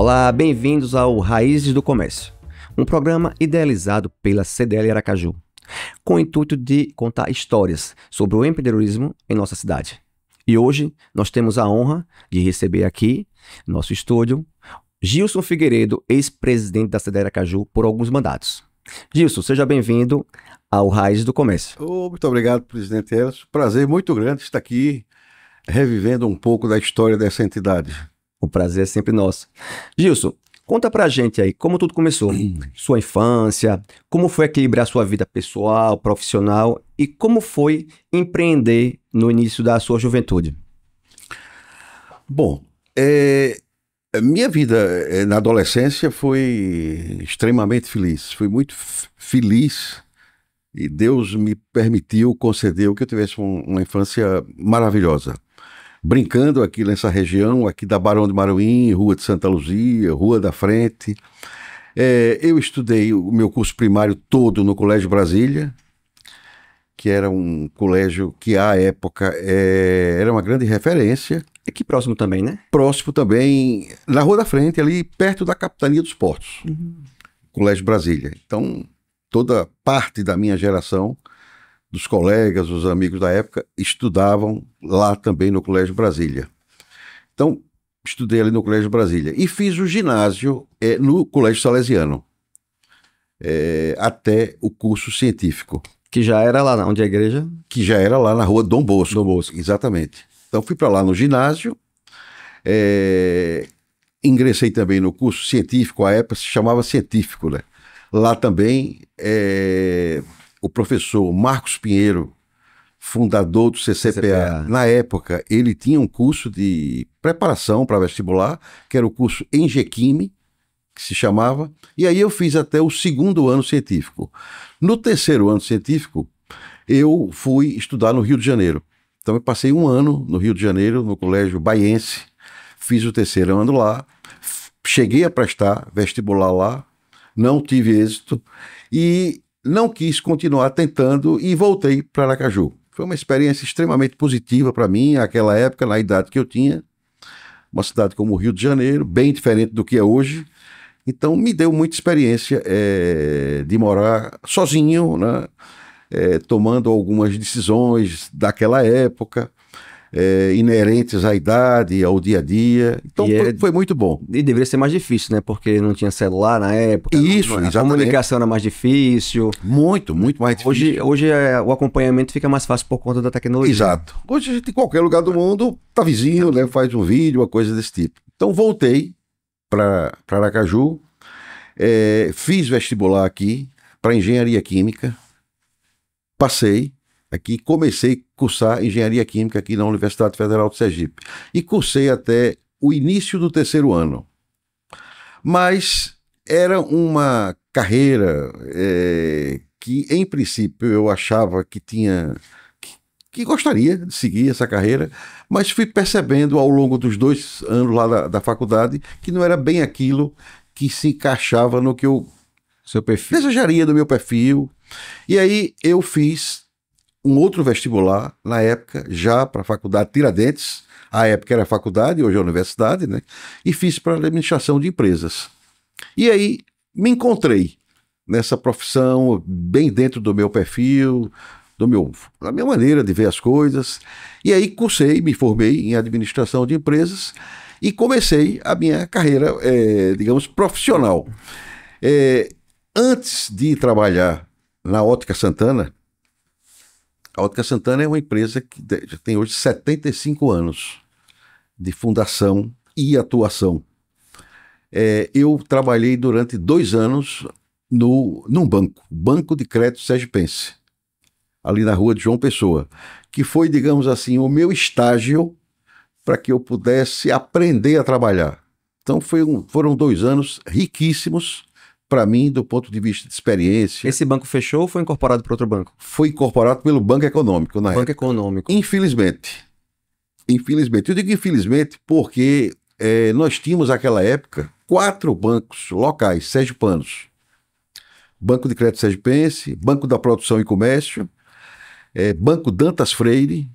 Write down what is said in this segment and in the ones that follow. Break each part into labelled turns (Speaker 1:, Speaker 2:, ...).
Speaker 1: Olá, bem-vindos ao Raízes do Comércio, um programa idealizado pela CDL Aracaju, com o intuito de contar histórias sobre o empreendedorismo em nossa cidade. E hoje nós temos a honra de receber aqui, no nosso estúdio, Gilson Figueiredo, ex-presidente da CDL Aracaju por alguns mandatos. Gilson, seja bem-vindo ao Raízes do Comércio.
Speaker 2: Muito obrigado, presidente Elcio. Prazer muito grande estar aqui revivendo um pouco da história dessa entidade.
Speaker 1: O prazer é sempre nosso. Gilson, conta pra gente aí como tudo começou, sua infância, como foi equilibrar sua vida pessoal, profissional e como foi empreender no início da sua juventude.
Speaker 2: Bom, minha vida na adolescência foi extremamente feliz. Fui muito feliz e Deus me permitiu, concedeu que eu tivesse uma infância maravilhosa. Brincando aqui nessa região, aqui da Barão de Maruim, Rua de Santa Luzia, Rua da Frente. Eu estudei o meu curso primário todo no Colégio Brasília, que era um colégio que à época era uma grande referência.
Speaker 1: Aqui próximo também, né?
Speaker 2: Próximo também, na Rua da Frente, ali perto da Capitania dos Portos, Colégio Brasília. Então, toda parte da minha geração, dos colegas, os amigos da época, estudavam lá também no Colégio Brasília. Então, estudei ali no Colégio Brasília. E fiz o ginásio no Colégio Salesiano, até o curso científico.
Speaker 1: Que já era lá onde é a igreja?
Speaker 2: Que já era lá na Rua Dom Bosco.
Speaker 1: Dom Bosco.
Speaker 2: Exatamente. Então, fui para lá no ginásio, ingressei também no curso científico, à época se chamava científico, né? Lá também, o professor Marcos Pinheiro, fundador do CCPA, na época, ele tinha um curso de preparação para vestibular, que era o curso Engequime, que se chamava, e aí eu fiz até o segundo ano científico. No terceiro ano científico, eu fui estudar no Rio de Janeiro. Então eu passei um ano no Rio de Janeiro, no Colégio Baiense, fiz o terceiro ano lá, cheguei a prestar vestibular lá, não tive êxito e não quis continuar tentando e voltei para Aracaju. Foi uma experiência extremamente positiva para mim, naquela época, na idade que eu tinha. Uma cidade como o Rio de Janeiro, bem diferente do que é hoje. Então, me deu muita experiência de morar sozinho, né? Tomando algumas decisões daquela época, inerentes à idade, ao dia a dia. Então, foi muito bom.
Speaker 1: E deveria ser mais difícil, né? Porque não tinha celular na época.
Speaker 2: Isso, exatamente.
Speaker 1: A comunicação era mais difícil.
Speaker 2: Muito mais difícil.
Speaker 1: Hoje o acompanhamento fica mais fácil por conta da tecnologia.
Speaker 2: Exato. Hoje a gente, em qualquer lugar do mundo, tá vizinho, né? Faz um vídeo, uma coisa desse tipo. Então, voltei para Aracaju, fiz vestibular aqui para engenharia química, passei aqui, comecei a cursar engenharia química aqui na Universidade Federal de Sergipe e cursei até o início do terceiro ano. Mas era uma carreira que, em princípio, eu achava que que gostaria de seguir essa carreira, mas fui percebendo ao longo dos 2 anos lá da faculdade que não era bem aquilo que se encaixava no que eu desejaria do meu perfil. E aí eu fiz um outro vestibular, na época, já para a faculdade Tiradentes, à época era faculdade, hoje é universidade, né? E fiz para administração de empresas. E aí me encontrei nessa profissão, bem dentro do meu perfil, da minha maneira de ver as coisas. E aí cursei, me formei em administração de empresas e comecei a minha carreira, digamos, profissional. Antes de trabalhar na Ótica Santana, a Ótica Santana é uma empresa que já tem hoje 75 anos de fundação e atuação. Eu trabalhei durante 2 anos num Banco de Crédito Sergipense, ali na Rua de João Pessoa, que foi, digamos assim, o meu estágio para que eu pudesse aprender a trabalhar. Então foram 2 anos riquíssimos para mim, do ponto de vista de experiência.
Speaker 1: Esse banco fechou ou foi incorporado por outro banco?
Speaker 2: Foi incorporado pelo Banco Econômico, na época.
Speaker 1: Banco Econômico.
Speaker 2: Infelizmente. Eu digo infelizmente porque nós tínhamos, naquela época, 4 bancos locais, sergipanos. Banco de Crédito Sergipense, Banco da Produção e Comércio, Banco Dantas Freire,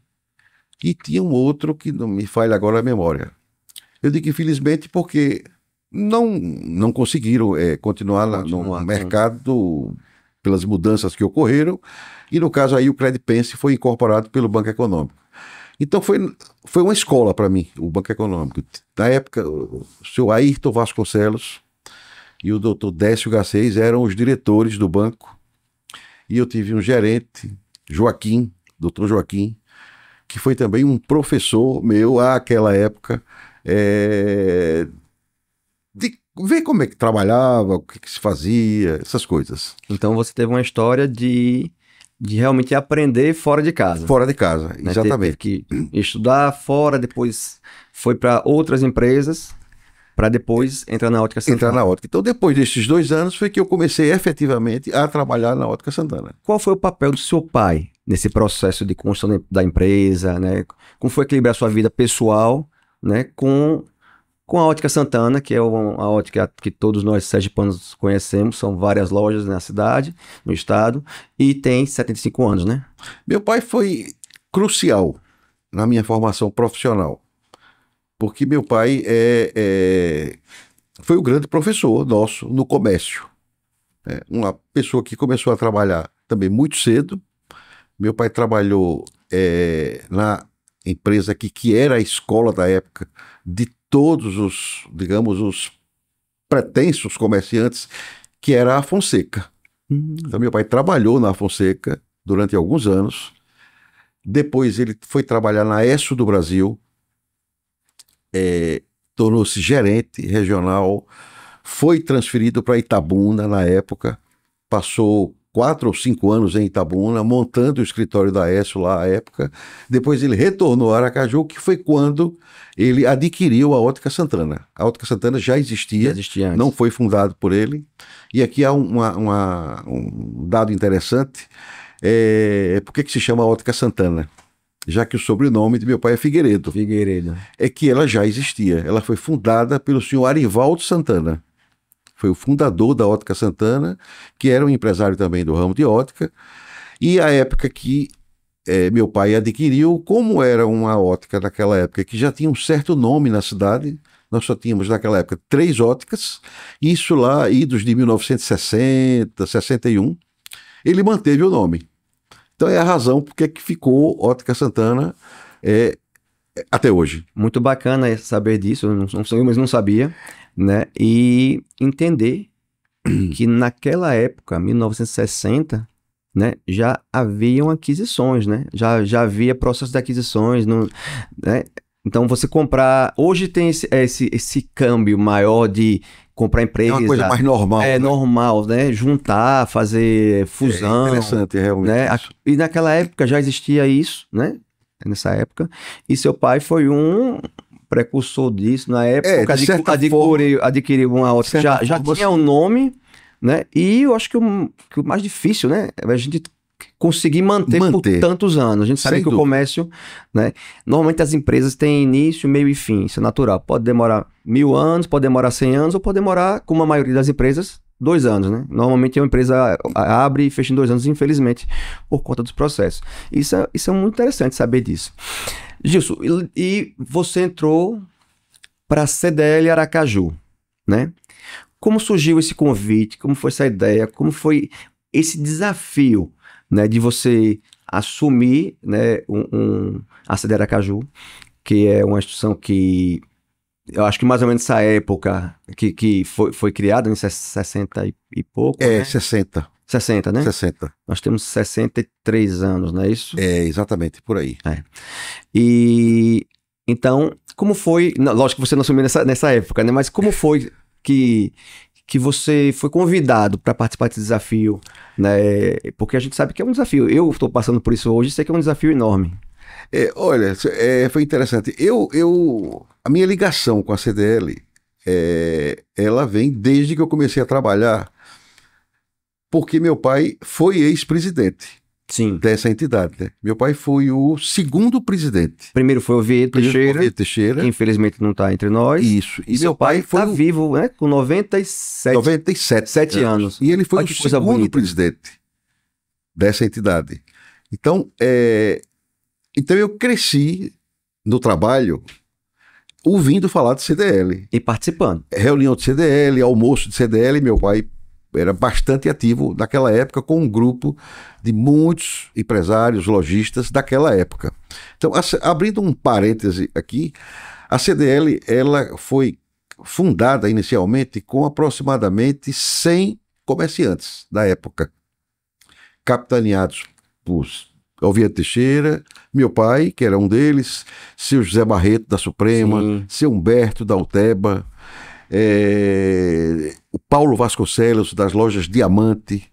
Speaker 2: e tinha um outro que não me falha agora a memória. Eu digo infelizmente porque não conseguiram continuar no mercado pelas mudanças que ocorreram, e no caso aí o Credipense foi incorporado pelo Banco Econômico. Então foi uma escola para mim, o Banco Econômico. Na época, o senhor Ayrton Vasconcelos e o doutor Décio Garcês eram os diretores do banco, e eu tive um gerente, Joaquim, doutor Joaquim, que foi também um professor meu àquela época, de ver como é que trabalhava, o que se fazia, essas coisas.
Speaker 1: Então você teve uma história de realmente aprender fora de casa.
Speaker 2: Fora de casa,
Speaker 1: Né?
Speaker 2: exatamente.
Speaker 1: Teve que estudar fora, depois foi para outras empresas, para depois entrar na Ótica Santana.
Speaker 2: Entrar na ótica. Então, depois desses 2 anos, foi que eu comecei efetivamente a trabalhar na Ótica Santana.
Speaker 1: Qual foi o papel do seu pai nesse processo de construção da empresa, né? Como foi equilibrar sua vida pessoal, né, com a Ótica Santana, que é a ótica que todos nós sergipanos conhecemos, são várias lojas na cidade, no estado, e tem 75 anos, né?
Speaker 2: Meu pai foi crucial na minha formação profissional, porque meu pai foi o grande professor nosso no comércio. Uma pessoa que começou a trabalhar também muito cedo. Meu pai trabalhou na empresa que era a escola da época de todos os, digamos, os pretensos comerciantes, que era a Fonseca. Então meu pai trabalhou na Fonseca durante alguns anos. Depois ele foi trabalhar na Esso do Brasil, tornou-se gerente regional, foi transferido para Itabuna na época, passou 4 ou 5 anos em Itabuna, montando o escritório da Esso lá à época. Depois ele retornou a Aracaju, que foi quando ele adquiriu a Ótica Santana. A Ótica Santana já existia
Speaker 1: antes.
Speaker 2: Não foi fundado por ele. E aqui há um dado interessante. Por que se chama Ótica Santana? Já que o sobrenome de meu pai é Figueiredo. É que ela já existia. Ela foi fundada pelo senhor Arivaldo Santana. Foi o fundador da Ótica Santana, que era um empresário também do ramo de ótica. E a época que meu pai adquiriu, como era uma ótica naquela época que já tinha um certo nome na cidade, nós só tínhamos naquela época 3 óticas, isso lá, idos de 1960, 61, ele manteve o nome. Então é a razão porque que ficou Ótica Santana até hoje.
Speaker 1: Muito bacana saber disso, eu mesmo não sabia, né? E entender que naquela época, 1960, né, já haviam aquisições, né? Já havia processo de aquisições, né? Então você comprar... Hoje tem esse câmbio maior de comprar empresa.
Speaker 2: É uma coisa mais normal.
Speaker 1: É, né? Normal, né? Juntar, fazer fusão.
Speaker 2: É interessante, realmente.
Speaker 1: Né? E naquela época já existia isso, né? Nessa época. E seu pai foi um precursor disso. Na época, adquiriu uma ótica. Já tinha um nome, né? E eu acho que o mais difícil, né? É a gente conseguir manter por tantos anos. A gente sabe que o comércio, né? Normalmente as empresas têm início, meio e fim. Isso é natural. Pode demorar 1000 anos, pode demorar 100 anos, ou pode demorar, como a maioria das empresas, 2 anos, né? Normalmente uma empresa abre e fecha em 2 anos, infelizmente, por conta dos processos. Isso é muito interessante saber disso. Gilson, e você entrou para a CDL Aracaju, né? Como surgiu esse convite? Como foi essa ideia? Como foi esse desafio, né, de você assumir, né, a CDL Aracaju, que é uma instituição que eu acho que mais ou menos nessa época que foi criada, em 60 e pouco, né?
Speaker 2: 60.
Speaker 1: 60, né?
Speaker 2: 60.
Speaker 1: Nós temos 63 anos, não é isso?
Speaker 2: Exatamente, por aí.
Speaker 1: E então, como foi... Lógico que você não assumiu nessa época, né? Mas como foi que você foi convidado para participar desse desafio, né? Porque a gente sabe que é um desafio. Eu estou passando por isso hoje, sei que é um desafio enorme.
Speaker 2: Olha, foi interessante. A minha ligação com a CDL, ela vem desde que eu comecei a trabalhar, porque meu pai foi ex-presidente dessa entidade, né? Meu pai foi o 2º presidente.
Speaker 1: Primeiro foi o Vieto Teixeira, que infelizmente não está entre nós.
Speaker 2: Isso.
Speaker 1: E meu pai está vivo, né? Com 97 anos.
Speaker 2: E ele foi o 2º presidente dessa entidade. Então eu cresci no trabalho ouvindo falar de CDL.
Speaker 1: E participando.
Speaker 2: Reunião de CDL, almoço de CDL, meu pai era bastante ativo naquela época com um grupo de muitos empresários, lojistas daquela época. Então, abrindo um parêntese aqui, a CDL ela foi fundada inicialmente com aproximadamente 100 comerciantes da época, capitaneados por Alvia Teixeira, meu pai, que era um deles, seu José Barreto da Suprema,
Speaker 1: Sim.
Speaker 2: seu Humberto da Uteba, o Paulo Vasconcelos das lojas Diamante,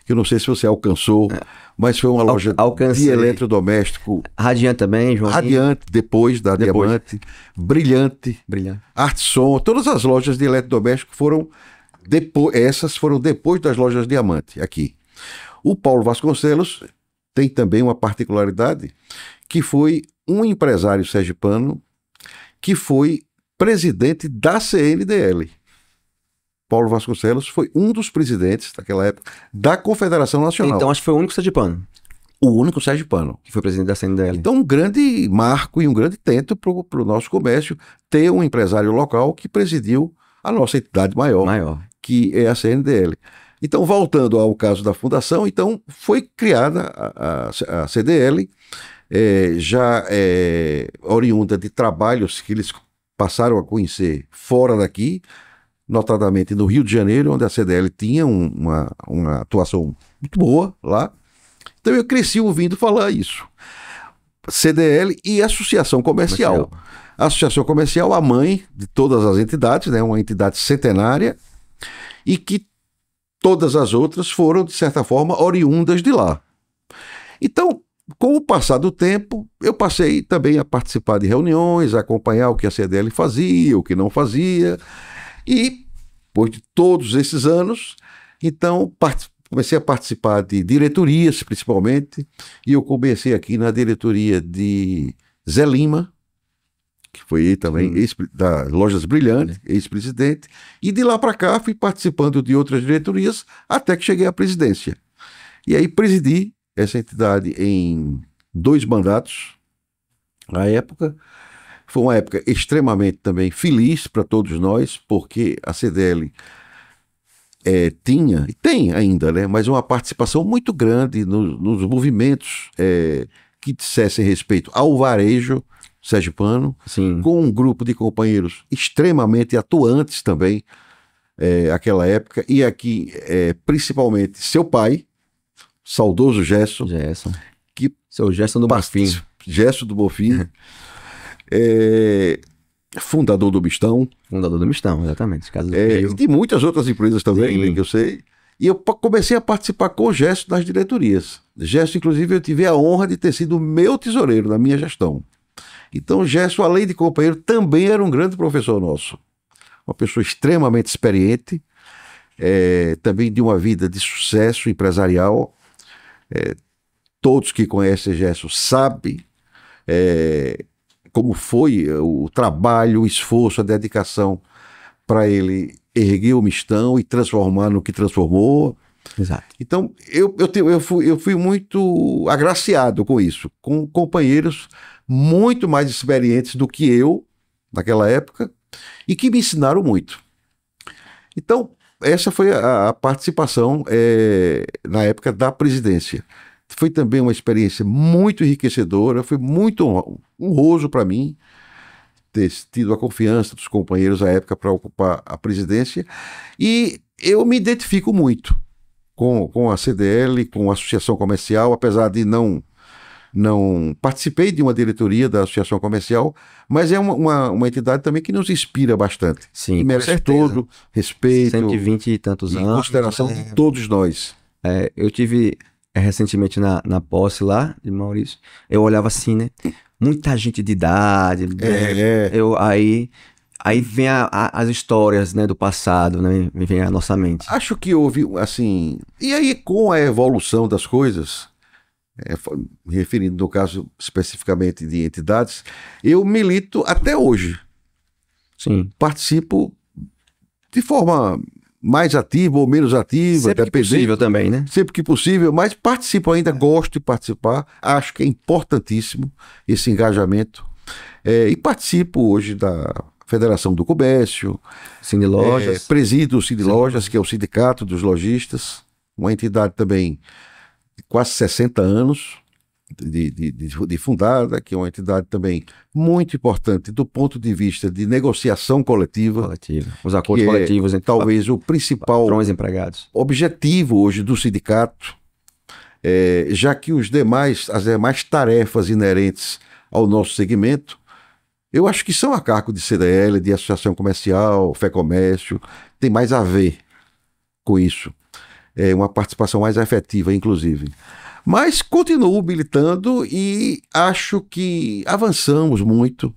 Speaker 2: que eu não sei se você alcançou, mas foi uma loja
Speaker 1: Alcancei.
Speaker 2: de eletrodoméstico.
Speaker 1: Radiante também, João.
Speaker 2: Radiante, depois da Diamante, Brilhante, Artson, todas as lojas de eletrodoméstico foram depois, essas foram depois das lojas Diamante, aqui. O Paulo Vasconcelos tem também uma particularidade, que foi um empresário sergipano que foi presidente da CNDL. Paulo Vasconcelos foi um dos presidentes daquela época da Confederação Nacional.
Speaker 1: Então acho que foi o único sergipano.
Speaker 2: O único sergipano.
Speaker 1: Que foi presidente da CNDL.
Speaker 2: Então um grande marco e um grande tento para o nosso comércio ter um empresário local que presidiu a nossa entidade maior. Que é a CNDL. Então, voltando ao caso da fundação, então foi criada a CDL, já oriunda de trabalhos que eles passaram a conhecer fora daqui, notadamente no Rio de Janeiro, onde a CDL tinha uma atuação muito boa lá. Então eu cresci ouvindo falar isso. CDL e Associação Comercial. A Associação Comercial, a mãe de todas as entidades, né, uma entidade centenária, e que todas as outras foram, de certa forma, oriundas de lá. Então, com o passar do tempo, eu passei também a participar de reuniões, a acompanhar o que a CDL fazia, o que não fazia, e, depois de todos esses anos, então, comecei a participar de diretorias, principalmente, e eu comecei aqui na diretoria de Zé Lima, que foi também das Lojas Brilhantes, ex-presidente, e de lá para cá fui participando de outras diretorias até que cheguei à presidência. E aí presidi essa entidade em 2 mandatos, na época. Foi uma época extremamente também feliz para todos nós, porque a CDL tinha, e tem ainda, né, mas uma participação muito grande nos movimentos que dissessem respeito ao varejo sergipano,
Speaker 1: Sim.
Speaker 2: Com um grupo de companheiros extremamente atuantes também, aquela época, e aqui principalmente seu pai, saudoso Gerson,
Speaker 1: seu Gerson do Bonfim.
Speaker 2: Gerson do Bonfim, fundador do Mistão.
Speaker 1: Fundador do Mistão, exatamente.
Speaker 2: E de muitas outras empresas também, né, que eu sei. E eu comecei a participar com o Gerson nas diretorias. Gerson, inclusive, eu tive a honra de ter sido meu tesoureiro na minha gestão. Então, Gerson, além de companheiro, também era um grande professor nosso. Uma pessoa extremamente experiente, também de uma vida de sucesso empresarial. Todos que conhecem Gerson sabem como foi o trabalho, o esforço, a dedicação para ele erguer o Mistão e transformar no que transformou.
Speaker 1: Exato.
Speaker 2: Então, eu fui muito agraciado com isso, com companheiros muito mais experientes do que eu, naquela época, e que me ensinaram muito. Então, essa foi a participação na época da presidência. Foi também uma experiência muito enriquecedora, foi muito honroso para mim ter tido a confiança dos companheiros à época para ocupar a presidência, e eu me identifico muito com a CDL, com a Associação Comercial, apesar de não participei de uma diretoria da Associação Comercial, mas é uma entidade também que nos inspira bastante.
Speaker 1: Sim,
Speaker 2: e merece todo respeito
Speaker 1: 120 e tantos anos.
Speaker 2: Em consideração de todos nós.
Speaker 1: Eu tive recentemente na posse lá de Maurício, eu olhava assim, né? Muita gente de idade. Aí vem as histórias, né, do passado, né? Vem à nossa mente.
Speaker 2: Acho que houve, assim... E aí, com a evolução das coisas... me referindo no caso especificamente de entidades, eu milito até hoje.
Speaker 1: Sim.
Speaker 2: Participo de forma mais ativa ou menos ativa,
Speaker 1: sempre que possível também, né?
Speaker 2: Sempre que possível, mas participo ainda, gosto de participar, acho que é importantíssimo esse engajamento E participo hoje da Federação do Comércio,
Speaker 1: Cine Lojas.
Speaker 2: presido o Cine Lojas, que é o sindicato dos lojistas, uma entidade também de quase 60 anos de fundada, que é uma entidade também muito importante do ponto de vista de negociação coletiva.
Speaker 1: Os acordos coletivos entre
Speaker 2: talvez o principal
Speaker 1: patrões e empregados.
Speaker 2: Objetivo hoje do sindicato, já que as demais tarefas inerentes ao nosso segmento, eu acho que são a cargo de CDL, de Associação Comercial, FEComércio, tem mais a ver com isso. É uma participação mais efetiva, inclusive. Mas continuo militando e acho que avançamos muito.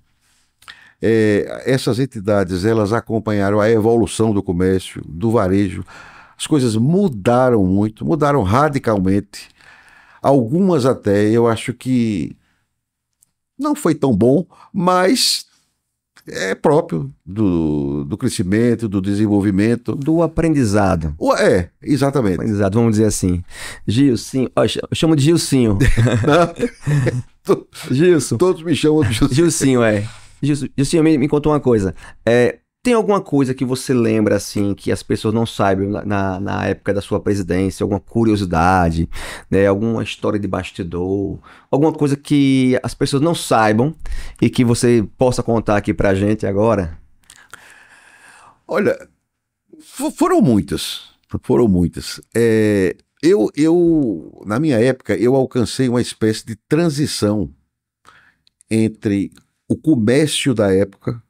Speaker 2: Essas entidades, elas acompanharam a evolução do comércio, do varejo. As coisas mudaram muito, mudaram radicalmente. Algumas até, eu acho que não foi tão bom, mas é próprio do crescimento, do desenvolvimento.
Speaker 1: Do aprendizado.
Speaker 2: Exatamente.
Speaker 1: Aprendizado, vamos dizer assim. Gilcinho, eu chamo de Gilcinho. Gilson.
Speaker 2: Todos me chamam de Gilcinho.
Speaker 1: Gilcinho, Gilcinho, me conta uma coisa. Tem alguma coisa que você lembra, assim, que as pessoas não saibam na época da sua presidência? Alguma curiosidade, né? Alguma história de bastidor? Alguma coisa que as pessoas não saibam e que você possa contar aqui pra gente agora?
Speaker 2: Olha, foram muitas. Foram muitas. Na minha época, eu alcancei uma espécie de transição entre o comércio da época,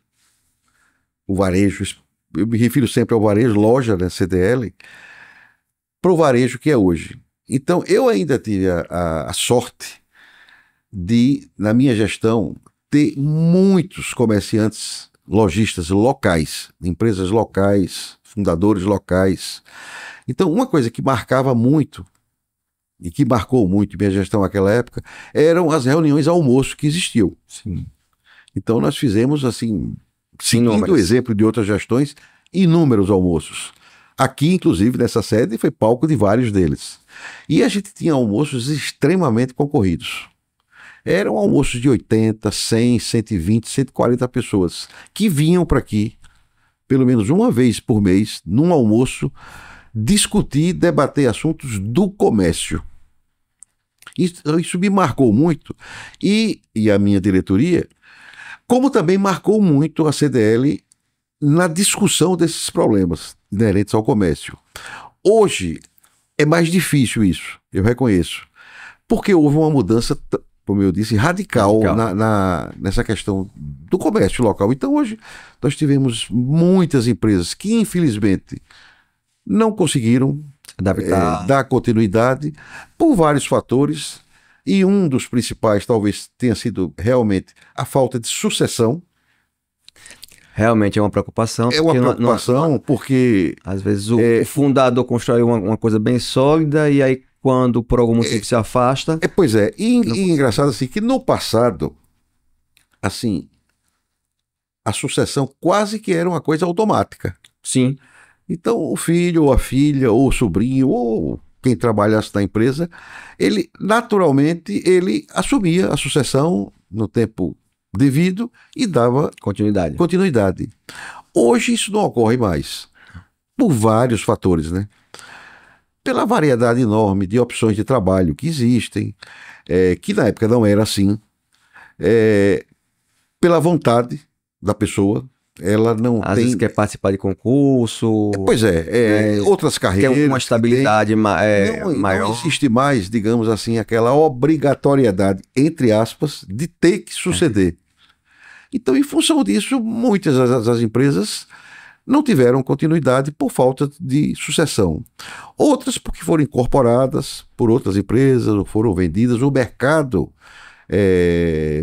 Speaker 2: o varejo, eu me refiro sempre ao varejo, loja, né, CDL, para o varejo que é hoje. Então, eu ainda tive a sorte de, na minha gestão, ter muitos comerciantes, lojistas locais, empresas locais, fundadores locais. Então, uma coisa que marcava muito, e que marcou muito minha gestão naquela época, eram as reuniões almoço que existiam.
Speaker 1: Sim.
Speaker 2: Então, nós fizemos, assim, seguindo o exemplo de outras gestões, inúmeros almoços. Aqui, inclusive, nessa sede, foi palco de vários deles. E a gente tinha almoços extremamente concorridos. Eram almoços de 80, 100, 120, 140 pessoas que vinham para aqui, pelo menos uma vez por mês, num almoço, discutir, debater assuntos do comércio. Isso me marcou muito. E a minha diretoria, como também marcou muito a CDL na discussão desses problemas inerentes ao comércio. Hoje é mais difícil isso, eu reconheço, porque houve uma mudança, como eu disse, radical. Nessa questão do comércio local. Então hoje nós tivemos muitas empresas que infelizmente não conseguiram dar continuidade por vários fatores. E um dos principais talvez tenha sido realmente a falta de sucessão.
Speaker 1: Realmente é uma preocupação.
Speaker 2: É uma preocupação porque...
Speaker 1: Às vezes o fundador constrói uma coisa bem sólida e aí quando por algum motivo se afasta...
Speaker 2: Pois é. E engraçado assim que no passado, assim, a sucessão quase que era uma coisa automática.
Speaker 1: Sim.
Speaker 2: Então o filho ou a filha ou o sobrinho ou quem trabalhasse na empresa, ele naturalmente assumia a sucessão no tempo devido e dava continuidade. Hoje isso não ocorre mais, por vários fatores, né? Pela variedade enorme de opções de trabalho que existem, que na época não era assim, pela vontade da pessoa. Ela não
Speaker 1: Às vezes quer participar de concurso.
Speaker 2: Pois outras carreiras.
Speaker 1: Tem uma estabilidade maior.
Speaker 2: Não existe mais, digamos assim, aquela obrigatoriedade, entre aspas, de ter que suceder. Então, em função disso, muitas das empresas não tiveram continuidade por falta de sucessão. Outras porque foram incorporadas por outras empresas, ou foram vendidas. O mercado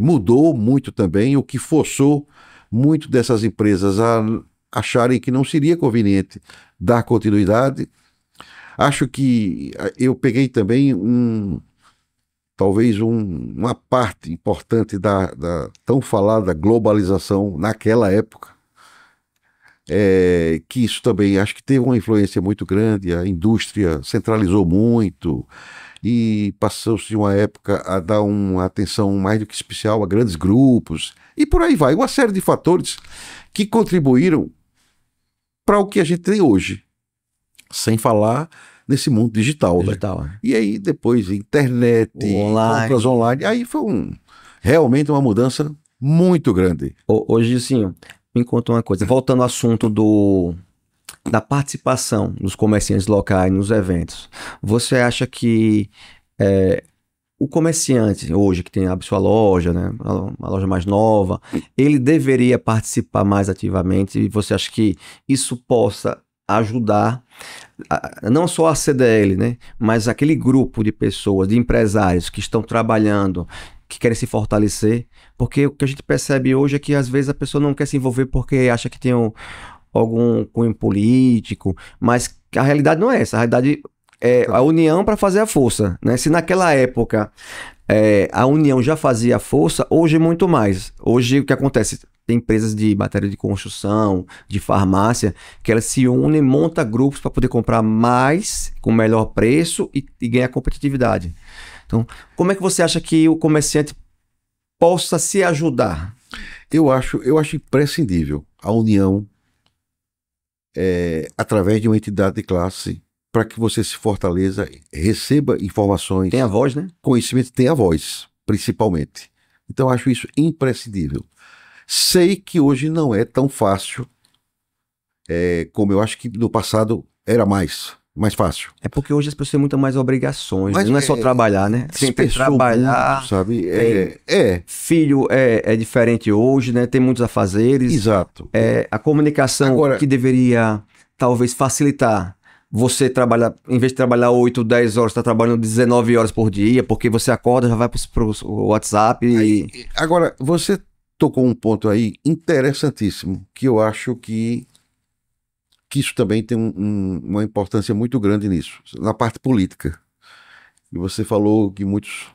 Speaker 2: mudou muito também, o que forçou muito dessas empresas a acharem que não seria conveniente dar continuidade. Acho que eu peguei também talvez uma parte importante da tão falada globalização naquela época, que isso também acho que teve uma influência muito grande. A indústria centralizou muito e passou-se uma época a dar uma atenção mais do que especial a grandes grupos, E por aí vai. Uma série de fatores que contribuíram para o que a gente tem hoje. Sem falar nesse mundo digital, né?
Speaker 1: Né?
Speaker 2: E aí depois internet, compras online, aí foi realmente uma mudança muito grande.
Speaker 1: Hoje, sim, me conta uma coisa. Voltando ao assunto da participação dos comerciantes locais nos eventos, você acha que o comerciante hoje que tem a sua loja, né, uma loja mais nova, ele deveria participar mais ativamente, e você acha que isso possa ajudar não só a CDL, né, mas aquele grupo de pessoas, de empresários que estão trabalhando, que querem se fortalecer? Porque o que a gente percebe hoje é que às vezes a pessoa não quer se envolver porque acha que tem algum cunho político, mas a realidade não é essa. A realidade é a união para fazer a força, né? Se naquela época a união já fazia a força, hoje muito mais. Hoje o que acontece? Tem empresas de matéria de construção, de farmácia, que elas se unem, montam grupos para poder comprar mais, com melhor preço e ganhar competitividade. Então, como é que você acha que o comerciante possa se ajudar?
Speaker 2: Eu acho imprescindível a união através de uma entidade de classe para que você se fortaleça, receba informações.
Speaker 1: Tem a voz, né?
Speaker 2: Conhecimento, tem a voz, principalmente. Então, acho isso imprescindível. Sei que hoje não é tão fácil como eu acho que no passado era mais fácil.
Speaker 1: É porque hoje as pessoas têm muito mais obrigações, mas não é só trabalhar, né?
Speaker 2: Tem que trabalhar, muito, sabe?
Speaker 1: Filho é diferente hoje, né? Tem muitos afazeres.
Speaker 2: Exato.
Speaker 1: A comunicação agora, que deveria talvez facilitar. Você trabalha, em vez de trabalhar 8, 10 horas, está trabalhando 19 horas por dia, porque você acorda, já vai para o WhatsApp.
Speaker 2: Agora, você tocou um ponto aí interessantíssimo, que eu acho que isso também tem uma importância muito grande nisso, na parte política. E você falou que muitos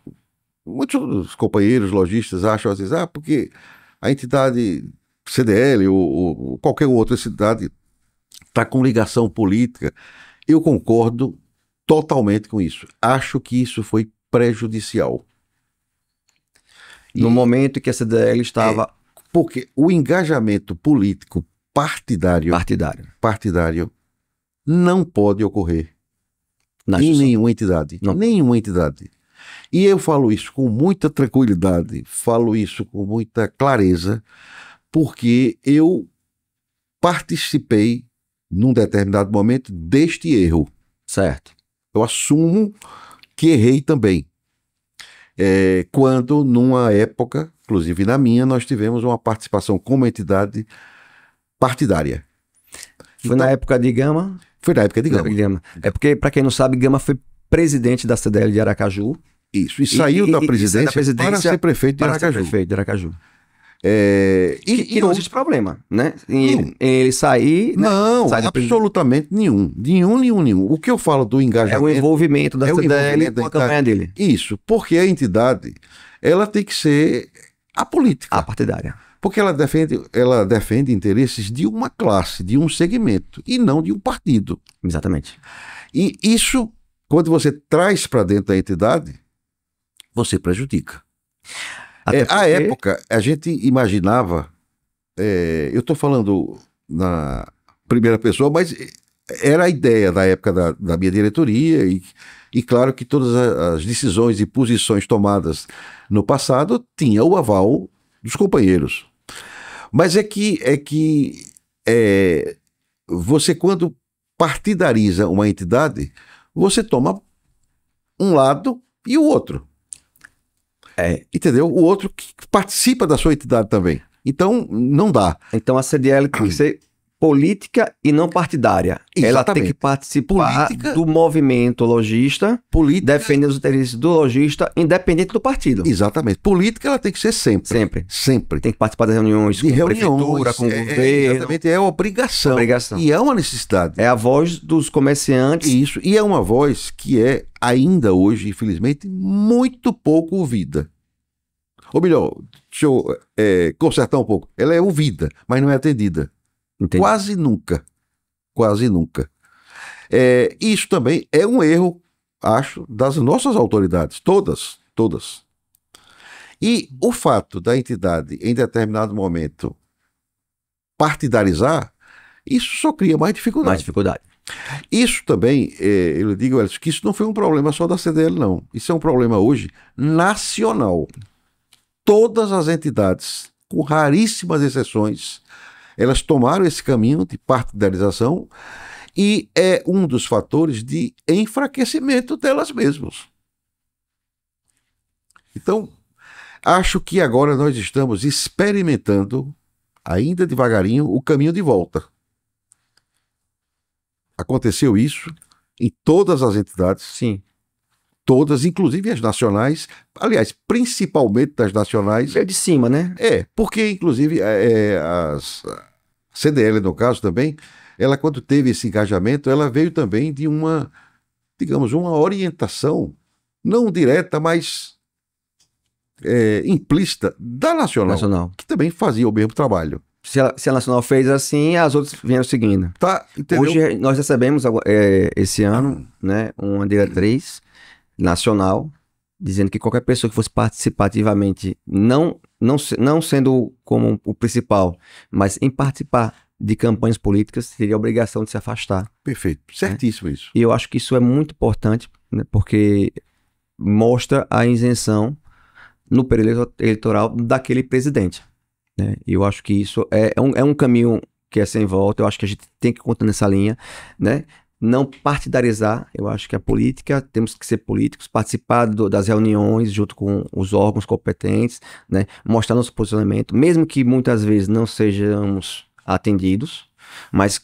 Speaker 2: companheiros lojistas acham, às vezes, porque a entidade CDL ou qualquer outra entidade está com ligação política. Eu concordo totalmente com isso. Acho que isso foi prejudicial.
Speaker 1: No momento em que a CDL estava...
Speaker 2: Porque o engajamento político partidário não pode ocorrer em nenhuma entidade. Não. Nenhuma entidade. E eu falo isso com muita tranquilidade, falo isso com muita clareza, porque eu participei num determinado momento deste erro.
Speaker 1: Certo.
Speaker 2: Eu assumo que errei também. Quando, numa época, inclusive na minha, nós tivemos uma participação como entidade partidária.
Speaker 1: Foi na época de Gama?
Speaker 2: Foi na época de Gama.
Speaker 1: É porque, para quem não sabe, Gama foi presidente da CDL de Aracaju.
Speaker 2: Isso, e saiu da presidência para ser prefeito de Aracaju.
Speaker 1: E não existe problema, né? Ele sair...
Speaker 2: Não, né? Absolutamente nenhum. Nenhum. O que eu falo do engajamento...
Speaker 1: É o envolvimento da CDL com a campanha dele.
Speaker 2: Isso, porque a entidade, ela tem que ser apolítica.
Speaker 1: Apartidária.
Speaker 2: Porque ela defende interesses de uma classe, de um segmento, e não de um partido.
Speaker 1: Exatamente.
Speaker 2: E isso, quando você traz para dentro da entidade, você prejudica. À época, a gente imaginava, eu estou falando na primeira pessoa, mas era a ideia da época da minha diretoria, e claro que todas as decisões e posições tomadas no passado tinham o aval dos companheiros. Mas você, quando partidariza uma entidade, você toma um lado e o outro. Entendeu? O outro que participa da sua entidade também. Então, não dá.
Speaker 1: Então, a CDL tem que ser política e não partidária. Exatamente. Ela tem que participar do movimento lojista, defendendo os interesses do lojista, independente do partido.
Speaker 2: Exatamente. Política, ela tem que ser sempre.
Speaker 1: Tem que participar das reuniões com a prefeitura, com o governo.
Speaker 2: Exatamente, é obrigação. E é uma necessidade.
Speaker 1: É a voz dos comerciantes.
Speaker 2: Isso, e é uma voz que é, ainda hoje, infelizmente, muito pouco ouvida. Ou melhor, deixa eu consertar um pouco. Ela é ouvida, mas não é atendida.
Speaker 1: Entendi.
Speaker 2: Quase nunca. Isso também é um erro, acho, das nossas autoridades, todas. E o fato da entidade, em determinado momento, partidarizar, isso só cria mais dificuldade.
Speaker 1: Mais dificuldade.
Speaker 2: Isso também, eu digo, Elcio, que isso não foi um problema só da CDL, não. Isso é um problema hoje nacional. Todas as entidades, com raríssimas exceções, elas tomaram esse caminho de partidarização e é um dos fatores de enfraquecimento delas mesmas. Então, acho que agora nós estamos experimentando, ainda devagarinho, o caminho de volta. Aconteceu isso em todas as entidades.
Speaker 1: Sim.
Speaker 2: Todas, inclusive as nacionais, aliás, principalmente das nacionais.
Speaker 1: Veio de cima, né?
Speaker 2: Porque, inclusive, a CDL, no caso também, ela, quando teve esse engajamento, ela veio também de uma, digamos, uma orientação, não direta, mas implícita, da nacional, que também fazia o mesmo trabalho.
Speaker 1: Se a Nacional fez assim, as outras vieram seguindo.
Speaker 2: Tá, entendeu?
Speaker 1: Hoje nós recebemos, esse ano, né, uma diretriz nacional dizendo que qualquer pessoa que fosse participativamente, não sendo como o principal, mas em participar de campanhas políticas, teria a obrigação de se afastar.
Speaker 2: Perfeito, certíssimo isso.
Speaker 1: E eu acho que isso é muito importante, né, porque mostra a isenção no período eleitoral daquele presidente. Né? E eu acho que isso é um caminho que é sem volta. Eu acho que a gente tem que continuar nessa linha, né? Não partidarizar. Eu acho que a política, temos que ser políticos, participar das reuniões junto com os órgãos competentes, né? Mostrar nosso posicionamento, mesmo que muitas vezes não sejamos atendidos, mas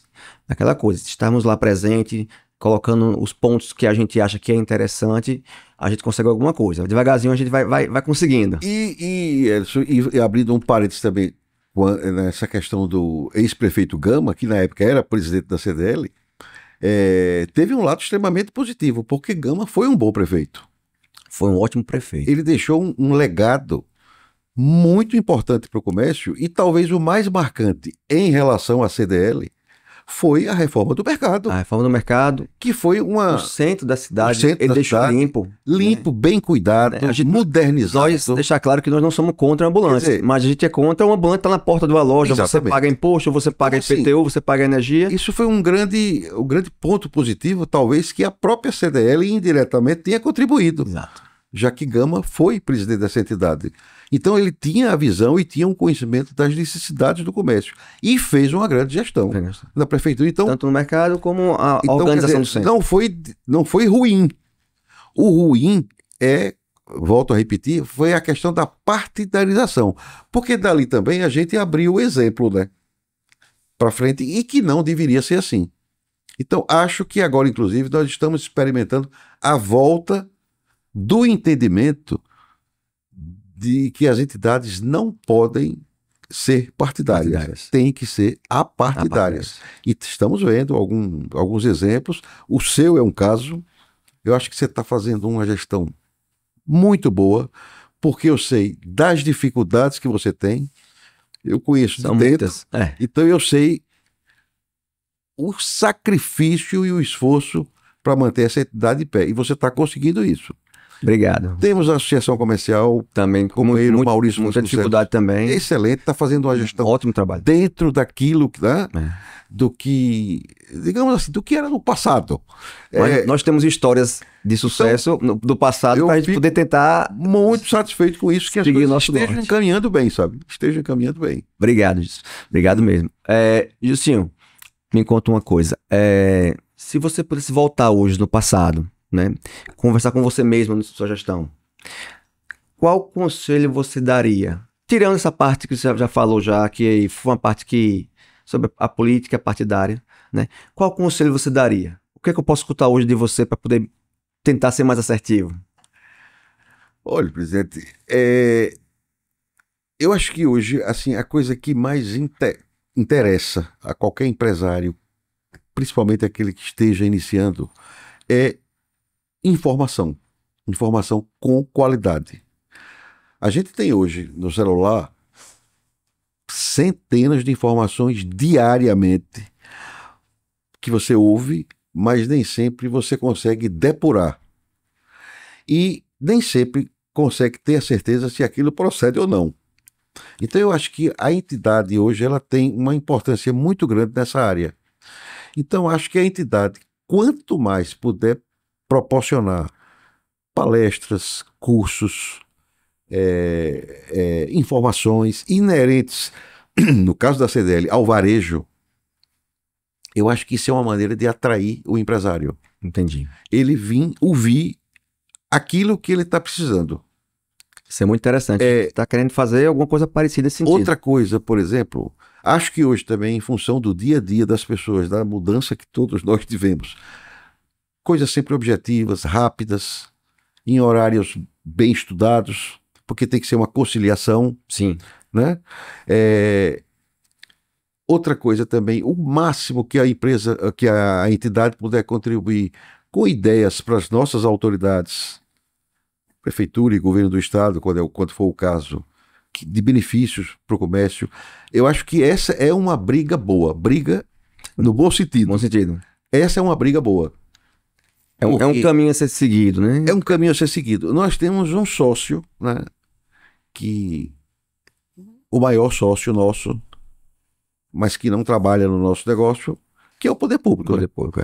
Speaker 1: aquela coisa, estarmos lá presente, colocando os pontos que a gente acha que é interessante, a gente consegue alguma coisa. Devagarzinho a gente vai conseguindo.
Speaker 2: E abrindo um parênteses também, nessa questão do ex-prefeito Gama, que na época era presidente da CDL, teve um lado extremamente positivo, porque Gama foi um bom prefeito.
Speaker 1: Foi um ótimo prefeito.
Speaker 2: Ele deixou um legado muito importante para o comércio e talvez o mais marcante em relação à CDL foi a reforma do mercado.
Speaker 1: A reforma do mercado.
Speaker 2: Que foi o
Speaker 1: centro da cidade, ele deixou limpo.
Speaker 2: Limpo, né? Bem cuidado,
Speaker 1: A gente,
Speaker 2: modernizado.
Speaker 1: Deixar claro que nós não somos contra a ambulância, mas a gente é contra uma ambulância que está na porta de uma loja, exatamente. Você paga imposto, você paga IPTU, você paga energia.
Speaker 2: Isso foi um grande ponto positivo, talvez, que a própria CDL indiretamente tenha contribuído.
Speaker 1: Exato.
Speaker 2: Já que Gama foi presidente dessa entidade. Então ele tinha a visão e tinha um conhecimento das necessidades do comércio. E fez uma grande gestão na prefeitura. Então,
Speaker 1: tanto no mercado como a organização do centro.
Speaker 2: Não foi ruim. O ruim volto a repetir, foi a questão da partidarização. Porque dali também a gente abriu o exemplo, né, para frente, e que não deveria ser assim. Então acho que agora, inclusive, nós estamos experimentando a volta do entendimento de que as entidades não podem ser partidárias. Tem que ser apartidárias. E estamos vendo alguns exemplos. O seu é um caso. Eu acho que você está fazendo uma gestão muito boa, porque eu sei das dificuldades que você tem. Eu conheço de dentro. Então eu sei o sacrifício e o esforço para manter essa entidade de pé. E você está conseguindo isso.
Speaker 1: Obrigado.
Speaker 2: Temos a Associação Comercial
Speaker 1: também, com
Speaker 2: Maurício
Speaker 1: muita dificuldade também.
Speaker 2: Excelente, está fazendo uma gestão
Speaker 1: ótimo trabalho
Speaker 2: dentro daquilo, né, do que, digamos assim, do que era no passado.
Speaker 1: Nós temos histórias de sucesso do passado para a gente poder tentar.
Speaker 2: Muito satisfeito com isso, que as coisas estejam encaminhando bem, sabe? Estejam encaminhando bem.
Speaker 1: Obrigado, obrigado mesmo. Justinho, me conta uma coisa. Se você pudesse voltar hoje no passado, né, conversar com você mesmo na sua gestão, qual conselho você daria? Tirando essa parte que você já falou que foi uma parte sobre a política partidária, né? Qual conselho você daria? O que é que eu posso escutar hoje de você para poder tentar ser mais assertivo?
Speaker 2: Olha, presidente, eu acho que hoje, assim, a coisa que mais interessa a qualquer empresário, principalmente aquele que esteja iniciando, é informação com qualidade. A gente tem hoje no celular centenas de informações diariamente que você ouve, mas nem sempre você consegue depurar. E nem sempre consegue ter a certeza se aquilo procede ou não. Então eu acho que a entidade hoje ela tem uma importância muito grande nessa área. Então acho que a entidade, quanto mais puder proporcionar palestras, cursos, informações inerentes, no caso da CDL, ao varejo, eu acho que isso é uma maneira de atrair o empresário.
Speaker 1: Entendi.
Speaker 2: Ele vir ouvir aquilo que ele está precisando.
Speaker 1: Isso é muito interessante. Está querendo fazer alguma coisa parecida nesse sentido.
Speaker 2: Outra coisa, por exemplo, acho que hoje também, em função do dia a dia das pessoas, da mudança que todos nós tivemos, coisas sempre objetivas, rápidas, em horários bem estudados, porque tem que ser uma conciliação.
Speaker 1: Sim.
Speaker 2: Né? Outra coisa também, o máximo que a empresa, que a entidade puder contribuir com ideias para as nossas autoridades, prefeitura e governo do estado, quando for o caso, de benefícios para o comércio, eu acho que essa é uma briga boa, briga no bom sentido.
Speaker 1: Bom sentido.
Speaker 2: Essa é uma briga boa.
Speaker 1: É um caminho a ser seguido, né?
Speaker 2: É um caminho a ser seguido. Nós temos um sócio, né, que o maior sócio nosso, mas que não trabalha no nosso negócio, que é o poder público.
Speaker 1: Poder público,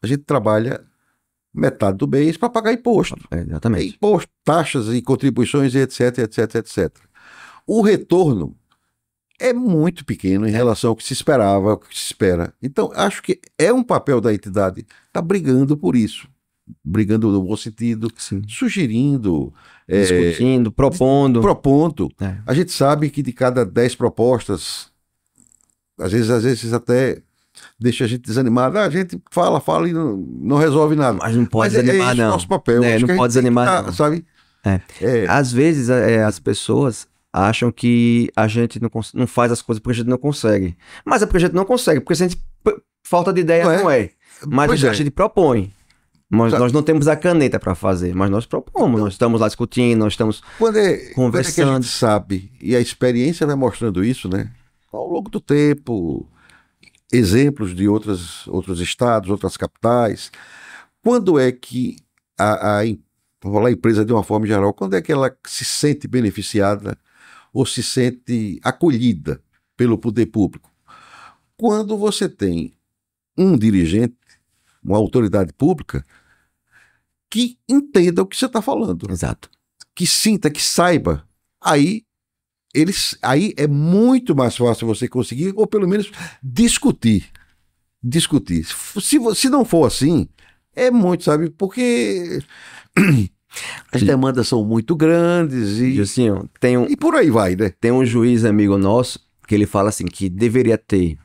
Speaker 2: A gente trabalha metade do mês para pagar imposto.
Speaker 1: Exatamente.
Speaker 2: Imposto, taxas e contribuições, etc, etc, etc. O retorno é muito pequeno em relação ao que se esperava, ao que se espera. Então, acho que é um papel da entidade estar brigando por isso. Brigando no bom sentido,
Speaker 1: sim,
Speaker 2: sugerindo,
Speaker 1: discutindo, propondo.
Speaker 2: A gente sabe que de cada 10 propostas, às vezes até deixa a gente desanimado. A gente fala e não resolve nada.
Speaker 1: Mas não pode desanimar, não.
Speaker 2: Nosso papel.
Speaker 1: Não pode desanimar, não.
Speaker 2: Sabe?
Speaker 1: Às vezes as pessoas acham que a gente não faz as coisas porque a gente não consegue. Mas é porque a gente não consegue, porque se a gente falta de ideia, não é. Mas a gente propõe. Nós não temos a caneta para fazer, mas nós propomos. Nós estamos lá discutindo, nós estamos conversando.
Speaker 2: Quando é que a gente sabe, e a experiência vai mostrando isso, né? Ao longo do tempo, exemplos de outros estados, outras capitais. Quando é que vou falar empresa de uma forma geral, quando é que ela se sente beneficiada ou se sente acolhida pelo poder público? Quando você tem um dirigente, uma autoridade pública, que entenda o que você está falando.
Speaker 1: Exato. Que
Speaker 2: sinta, que saiba. Aí é muito mais fácil você conseguir, ou pelo menos discutir. Se não for assim, é muito, sabe? Porque as demandas são muito grandes e
Speaker 1: assim,
Speaker 2: e por aí vai, né?
Speaker 1: Tem um juiz amigo nosso que ele fala assim que deveria ter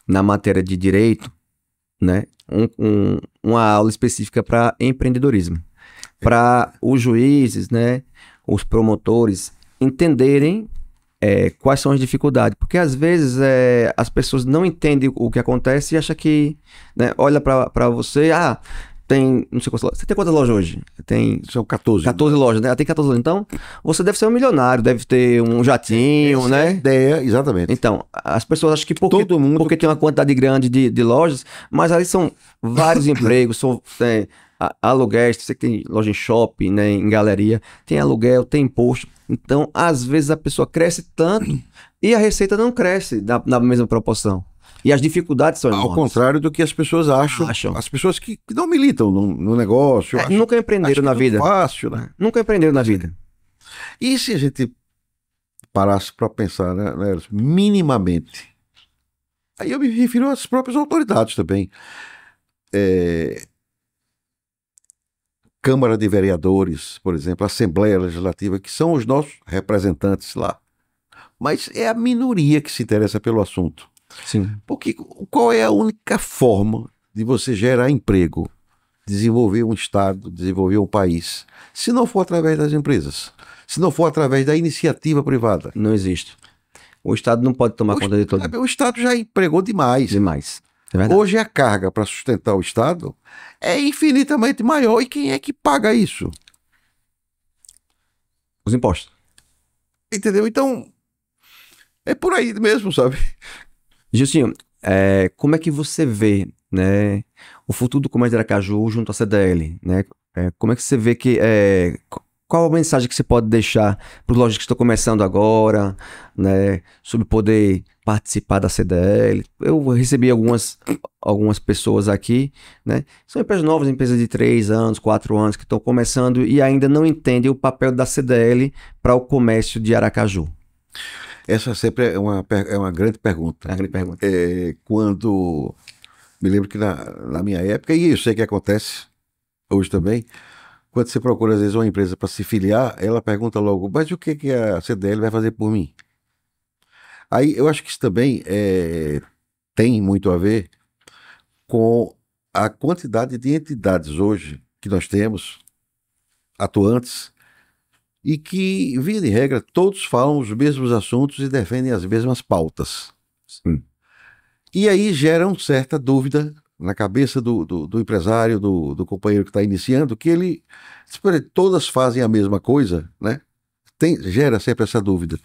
Speaker 1: na matéria de direito, né, uma aula específica para empreendedorismo, para os juízes, né, os promotores entenderem quais são as dificuldades, porque às vezes as pessoas não entendem o que acontece e acham que, né, olha para você, tem, não sei quantas lojas. Você tem quantas lojas hoje?
Speaker 2: São 14.
Speaker 1: 14 lojas, né? Tem 14 lojas. Então, você deve ser um milionário, deve ter um jatinho, né?
Speaker 2: É ideia, exatamente.
Speaker 1: Então, as pessoas acham que porque tem uma quantidade grande de lojas, mas ali são vários empregos, são aluguéis, você tem loja em shopping, né, em galeria, tem aluguel, tem imposto. Então, às vezes a pessoa cresce tanto e a receita não cresce na mesma proporção. E as dificuldades são enormes.
Speaker 2: Ao contrário do que as pessoas acham. As pessoas que não militam no negócio.
Speaker 1: Nunca empreenderam na vida.
Speaker 2: Fácil, né?
Speaker 1: Nunca empreenderam na vida.
Speaker 2: E se a gente parasse para pensar, né, minimamente? Aí eu me refiro às próprias autoridades também. Câmara de Vereadores, por exemplo, Assembleia Legislativa, que são os nossos representantes lá. Mas é a minoria que se interessa pelo assunto.
Speaker 1: Sim.
Speaker 2: Porque qual é a única forma de você gerar emprego, desenvolver um estado, desenvolver um país, se não for através das empresas, se não for através da iniciativa privada?
Speaker 1: Não existe. O Estado não pode tomar conta de tudo.
Speaker 2: O Estado já empregou demais.
Speaker 1: Demais. É verdade.
Speaker 2: Hoje a carga para sustentar o Estado é infinitamente maior. E quem é que paga isso?
Speaker 1: Os impostos.
Speaker 2: Entendeu? Então, é por aí mesmo, sabe?
Speaker 1: Gilcinho, como é que você vê, né, o futuro do comércio de Aracaju junto à CDL, né? Como é que você vê que Qual a mensagem que você pode deixar para os lojistas que estão começando agora, né, sobre poder participar da CDL? Eu recebi algumas pessoas aqui, né? São empresas novas, empresas de 3 anos, 4 anos, que estão começando e ainda não entendem o papel da CDL para o comércio de Aracaju.
Speaker 2: Essa sempre é uma grande pergunta.
Speaker 1: É a grande pergunta.
Speaker 2: Quando me lembro que na minha época, e eu sei que acontece hoje também, quando você procura às vezes uma empresa para se filiar, ela pergunta logo, mas o que que a CDL vai fazer por mim? Aí eu acho que isso também tem muito a ver com a quantidade de entidades hoje que nós temos, atuantes, e que, via de regra, todos falam os mesmos assuntos e defendem as mesmas pautas.
Speaker 1: Sim.
Speaker 2: E aí gera uma certa dúvida na cabeça do empresário, do companheiro que está iniciando, que ele, todas fazem a mesma coisa, né? Gera sempre essa dúvida.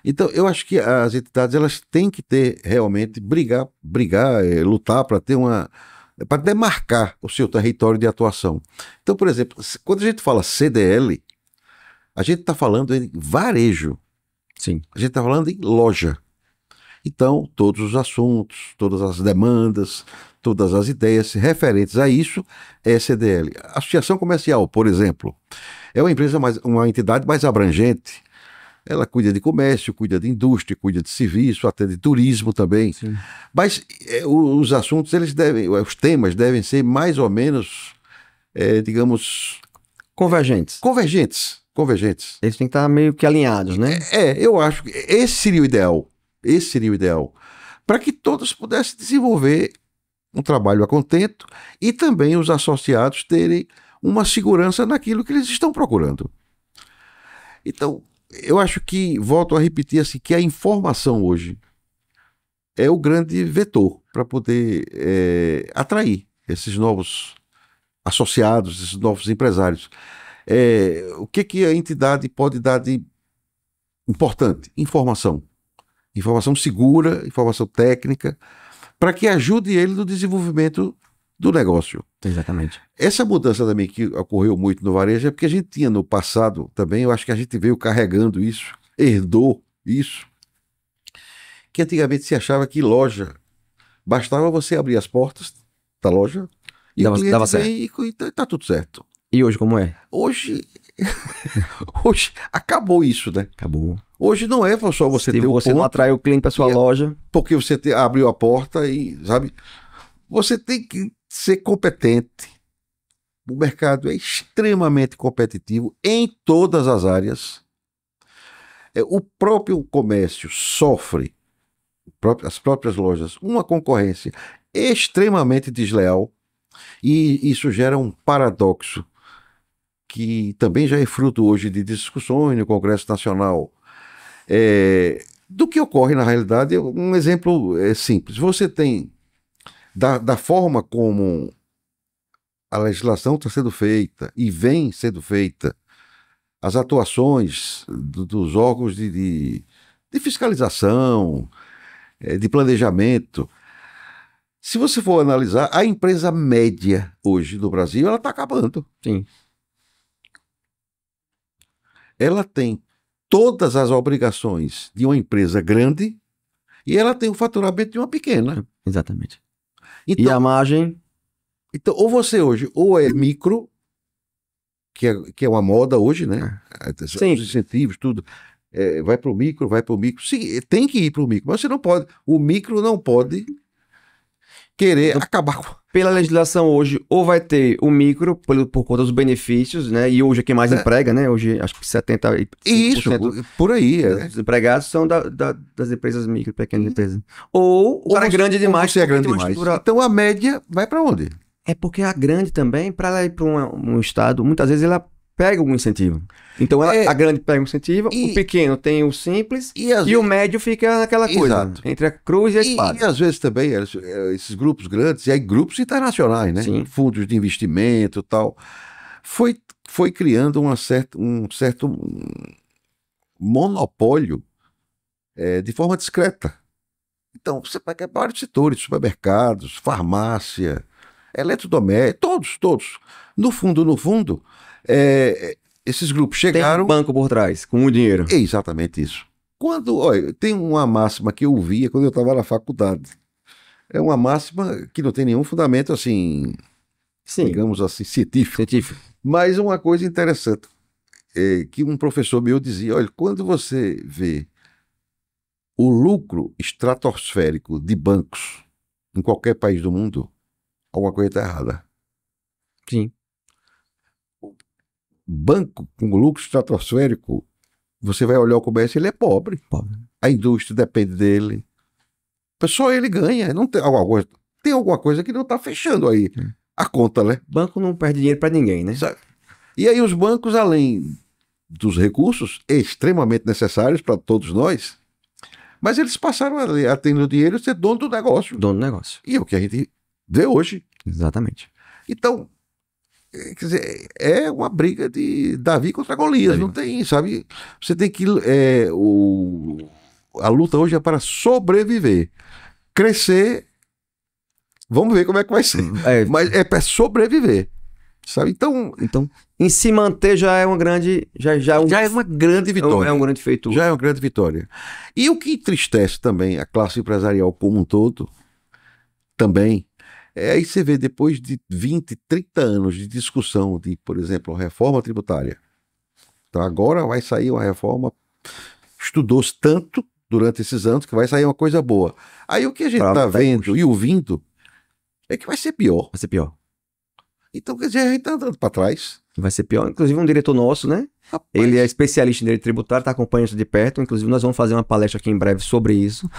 Speaker 2: Então, eu acho que as entidades elas têm que ter realmente lutar para ter para demarcar o seu território de atuação. Então, por exemplo, quando a gente fala CDL, a gente está falando em varejo.
Speaker 1: Sim.
Speaker 2: A gente está falando em loja. Então, todos os assuntos, todas as demandas, todas as ideias referentes a isso é CDL. A Associação Comercial, por exemplo, é uma entidade mais abrangente. Ela cuida de comércio, cuida de indústria, cuida de serviço, até de turismo também. Sim. Mas os assuntos, os temas devem ser mais ou menos, digamos...
Speaker 1: Convergentes.
Speaker 2: Convergentes.
Speaker 1: Eles têm que estar meio que alinhados, né?
Speaker 2: Eu acho que esse seria o ideal. Esse seria o ideal. Para que todos pudessem desenvolver um trabalho a contento e também os associados terem uma segurança naquilo que eles estão procurando. Então, eu acho que, volto a repetir assim, que a informação hoje é o grande vetor para poder atrair esses novos associados, esses novos empresários. O que a entidade pode dar de importante? Informação. Informação segura, informação técnica, para que ajude ele no desenvolvimento do negócio.
Speaker 1: Exatamente.
Speaker 2: Essa mudança também que ocorreu muito no varejo é porque a gente tinha no passado também, eu acho que a gente veio carregando isso, herdou isso, que antigamente se achava que loja, bastava você abrir as portas da loja e o cliente vem e tá tudo certo.
Speaker 1: E hoje como é?
Speaker 2: Hoje acabou isso, né?
Speaker 1: Acabou.
Speaker 2: Hoje não é só você ter o ponto.
Speaker 1: Você não atrai o cliente para sua loja.
Speaker 2: Porque você abriu a porta e, sabe, você tem que ser competente. O mercado é extremamente competitivo em todas as áreas. O próprio comércio sofre, as próprias lojas, uma concorrência extremamente desleal e isso gera um paradoxo que também já é fruto hoje de discussões no Congresso Nacional. Do que ocorre na realidade, um exemplo simples. Você tem, da forma como a legislação está sendo feita e vem sendo feita, as atuações dos órgãos de fiscalização, de planejamento. Se você for analisar, a empresa média hoje no Brasil, ela está acabando.
Speaker 1: Sim.
Speaker 2: Ela tem todas as obrigações de uma empresa grande e ela tem o faturamento de uma pequena.
Speaker 1: Exatamente.
Speaker 2: Então,
Speaker 1: e a margem?
Speaker 2: Então, ou você hoje, ou é micro, que é uma moda hoje, né?
Speaker 1: Sim.
Speaker 2: Os incentivos, tudo. Vai para o micro. Sim, tem que ir para o micro, mas você não pode. O micro não pode querer acabar com.
Speaker 1: Pela legislação hoje, ou vai ter o micro por conta dos benefícios, né? E hoje é quem mais emprega, né? Hoje acho que 70%.
Speaker 2: Isso, por aí.
Speaker 1: Dos empregados são das empresas micro, pequenas empresas. Ou o cara é grande demais.
Speaker 2: Você é grande demais. Então a média vai para onde?
Speaker 1: É porque a grande também, para ela ir para um estado, muitas vezes ela pega algum incentivo. Então a grande pega um incentivo, o pequeno tem o simples e o médio fica naquela coisa,
Speaker 2: exato,
Speaker 1: entre a cruz e a espada.
Speaker 2: E às vezes também esses grupos grandes, e aí grupos internacionais, né? Sim. Fundos de investimento e tal, foi criando um certo monopólio de forma discreta. Então você pega vários setores, supermercados, farmácia, eletrodomésticos, todos. No fundo, esses grupos
Speaker 1: Tem
Speaker 2: chegaram...
Speaker 1: um banco por trás, com o dinheiro.
Speaker 2: É exatamente isso. Olha, tem uma máxima que eu ouvia quando eu estava na faculdade. É uma máxima que não tem nenhum fundamento, assim,
Speaker 1: Sim,
Speaker 2: digamos assim, científico.
Speaker 1: científico.
Speaker 2: Mas uma coisa interessante é que um professor meu dizia, olha, quando você vê o lucro estratosférico de bancos em qualquer país do mundo, alguma coisa está errada.
Speaker 1: Sim.
Speaker 2: Banco com lucro estratosférico, você vai olhar o comércio, ele é pobre. A indústria depende dele. Só ele ganha. Não tem alguma coisa que não está fechando aí a conta, né?
Speaker 1: Banco não perde dinheiro para ninguém, né?
Speaker 2: E aí os bancos, além dos recursos extremamente necessários para todos nós, mas eles passaram a ter o dinheiro e ser dono do negócio.
Speaker 1: Dono do negócio.
Speaker 2: E é o que a gente vê hoje.
Speaker 1: Exatamente.
Speaker 2: Então, quer dizer, é uma briga de Davi contra Golias. Não tem, sabe? Você tem que... a luta hoje é para sobreviver. Crescer, vamos ver como é que vai ser. Mas é para sobreviver. Sabe? Então,
Speaker 1: em se manter já é uma grande... Já
Speaker 2: é uma grande vitória.
Speaker 1: É um grande feito.
Speaker 2: Já é uma grande vitória. E o que entristece também a classe empresarial como um todo, também, aí você vê depois de 20, 30 anos de discussão de, por exemplo, reforma tributária. Então agora vai sair uma reforma, estudou-se tanto durante esses anos que vai sair uma coisa boa. Aí o que a gente está vendo e ouvindo é que vai ser pior.
Speaker 1: Vai ser pior.
Speaker 2: Então, quer dizer, a gente está andando para trás.
Speaker 1: Vai ser pior. Inclusive um diretor nosso, né? Rapaz. Ele é especialista em direito tributário, está acompanhando isso de perto. Inclusive nós vamos fazer uma palestra aqui em breve sobre isso.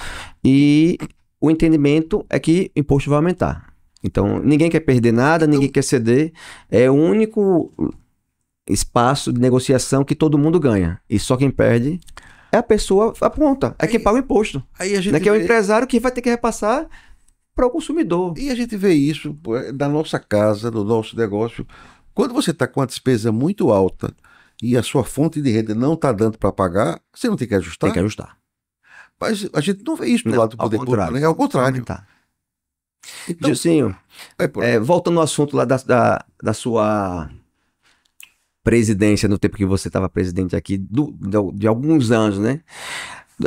Speaker 1: E o entendimento é que o imposto vai aumentar. Então, ninguém quer perder nada, ninguém quer ceder. É o único espaço de negociação que todo mundo ganha. E só quem perde é a pessoa aponta. É quem paga o imposto.
Speaker 2: Aí a gente
Speaker 1: né? Que é o empresário que vai ter que repassar para o consumidor.
Speaker 2: E a gente vê isso na nossa casa, no nosso negócio. Quando você está com uma despesa muito alta e a sua fonte de renda não está dando para pagar, você não tem que ajustar?
Speaker 1: Tem que ajustar.
Speaker 2: Mas a gente não vê isso do lado do poder público, né? É ao contrário.
Speaker 1: Então, Gilcinho, voltando ao assunto lá da sua presidência, no tempo que você estava presidente aqui, de alguns anos, né?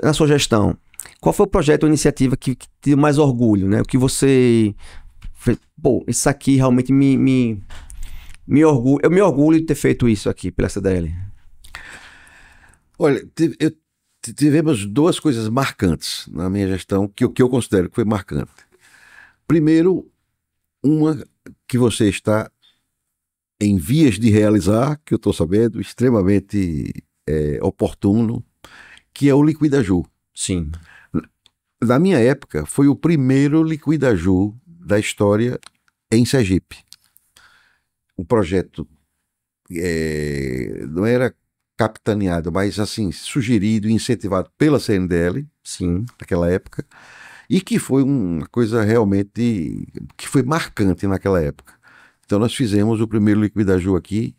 Speaker 1: Na sua gestão, qual foi o projeto ou iniciativa que te deu mais orgulho, né? O que você fez, pô, isso aqui realmente me orgulho, eu me orgulho de ter feito isso aqui pela CDL.
Speaker 2: Olha, tivemos duas coisas marcantes na minha gestão, que eu considero que foi marcante. Primeiro, uma que você está em vias de realizar, que eu estou sabendo, extremamente oportuno, que é o Liquidaju.
Speaker 1: Sim.
Speaker 2: Na minha época, foi o primeiro Liquidaju da história em Sergipe. Um projeto não era capitaneado, mas assim, sugerido e incentivado pela CNDL,
Speaker 1: sim,
Speaker 2: naquela época, e que foi uma coisa realmente que foi marcante naquela época. Então nós fizemos o primeiro Liquidaju aqui,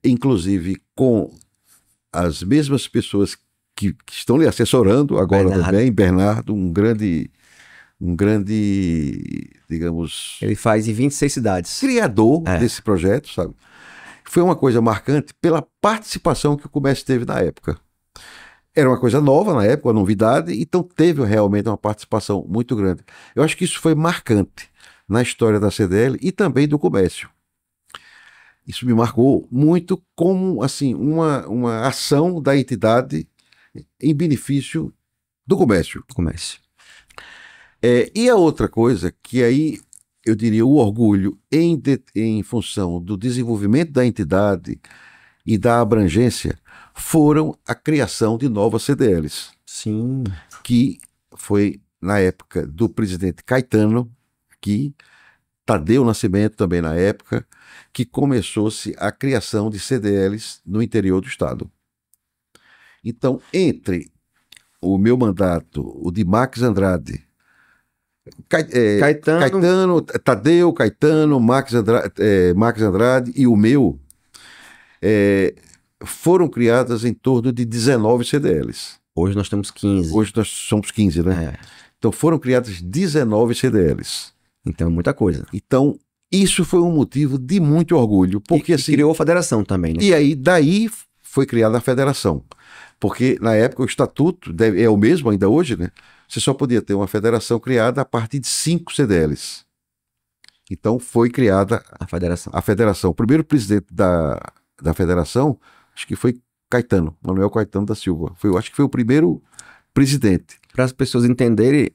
Speaker 2: inclusive com as mesmas pessoas que estão lhe assessorando agora também, Bernardo, um grande, digamos...
Speaker 1: Ele faz em 26 cidades.
Speaker 2: Criador desse projeto, sabe? Foi uma coisa marcante pela participação que o comércio teve na época. Era uma coisa nova na época, uma novidade, então teve realmente uma participação muito grande. Eu acho que isso foi marcante na história da CDL e também do comércio. Isso me marcou muito como assim, uma ação da entidade em benefício do comércio. E a outra coisa, que aí eu diria o orgulho em função do desenvolvimento da entidade e da abrangência, foram a criação de novas CDLs.
Speaker 1: Sim.
Speaker 2: Que foi na época do presidente Caetano, que Tadeu Nascimento também na época, que começou-se a criação de CDLs no interior do estado. Então, entre o meu mandato, o de Max Andrade, Caetano, Tadeu, Caetano, Max Andrade e o meu, foram criadas em torno de 19 CDLs.
Speaker 1: Hoje nós temos 15.
Speaker 2: Hoje nós somos 15, né? Então foram criadas 19 CDLs.
Speaker 1: Então, muita coisa.
Speaker 2: Então, Isso foi um motivo de muito orgulho, porque assim,
Speaker 1: criou a federação também, né?
Speaker 2: e aí daí foi criada a federação, porque na época o estatuto é o mesmo ainda hoje, né? Você só podia ter uma federação criada a partir de 5 CDLs. Então foi criada
Speaker 1: A federação.
Speaker 2: a federação. O primeiro presidente da federação, acho que foi Caetano, Manuel Caetano da Silva. Acho que foi o primeiro presidente.
Speaker 1: Para as pessoas entenderem,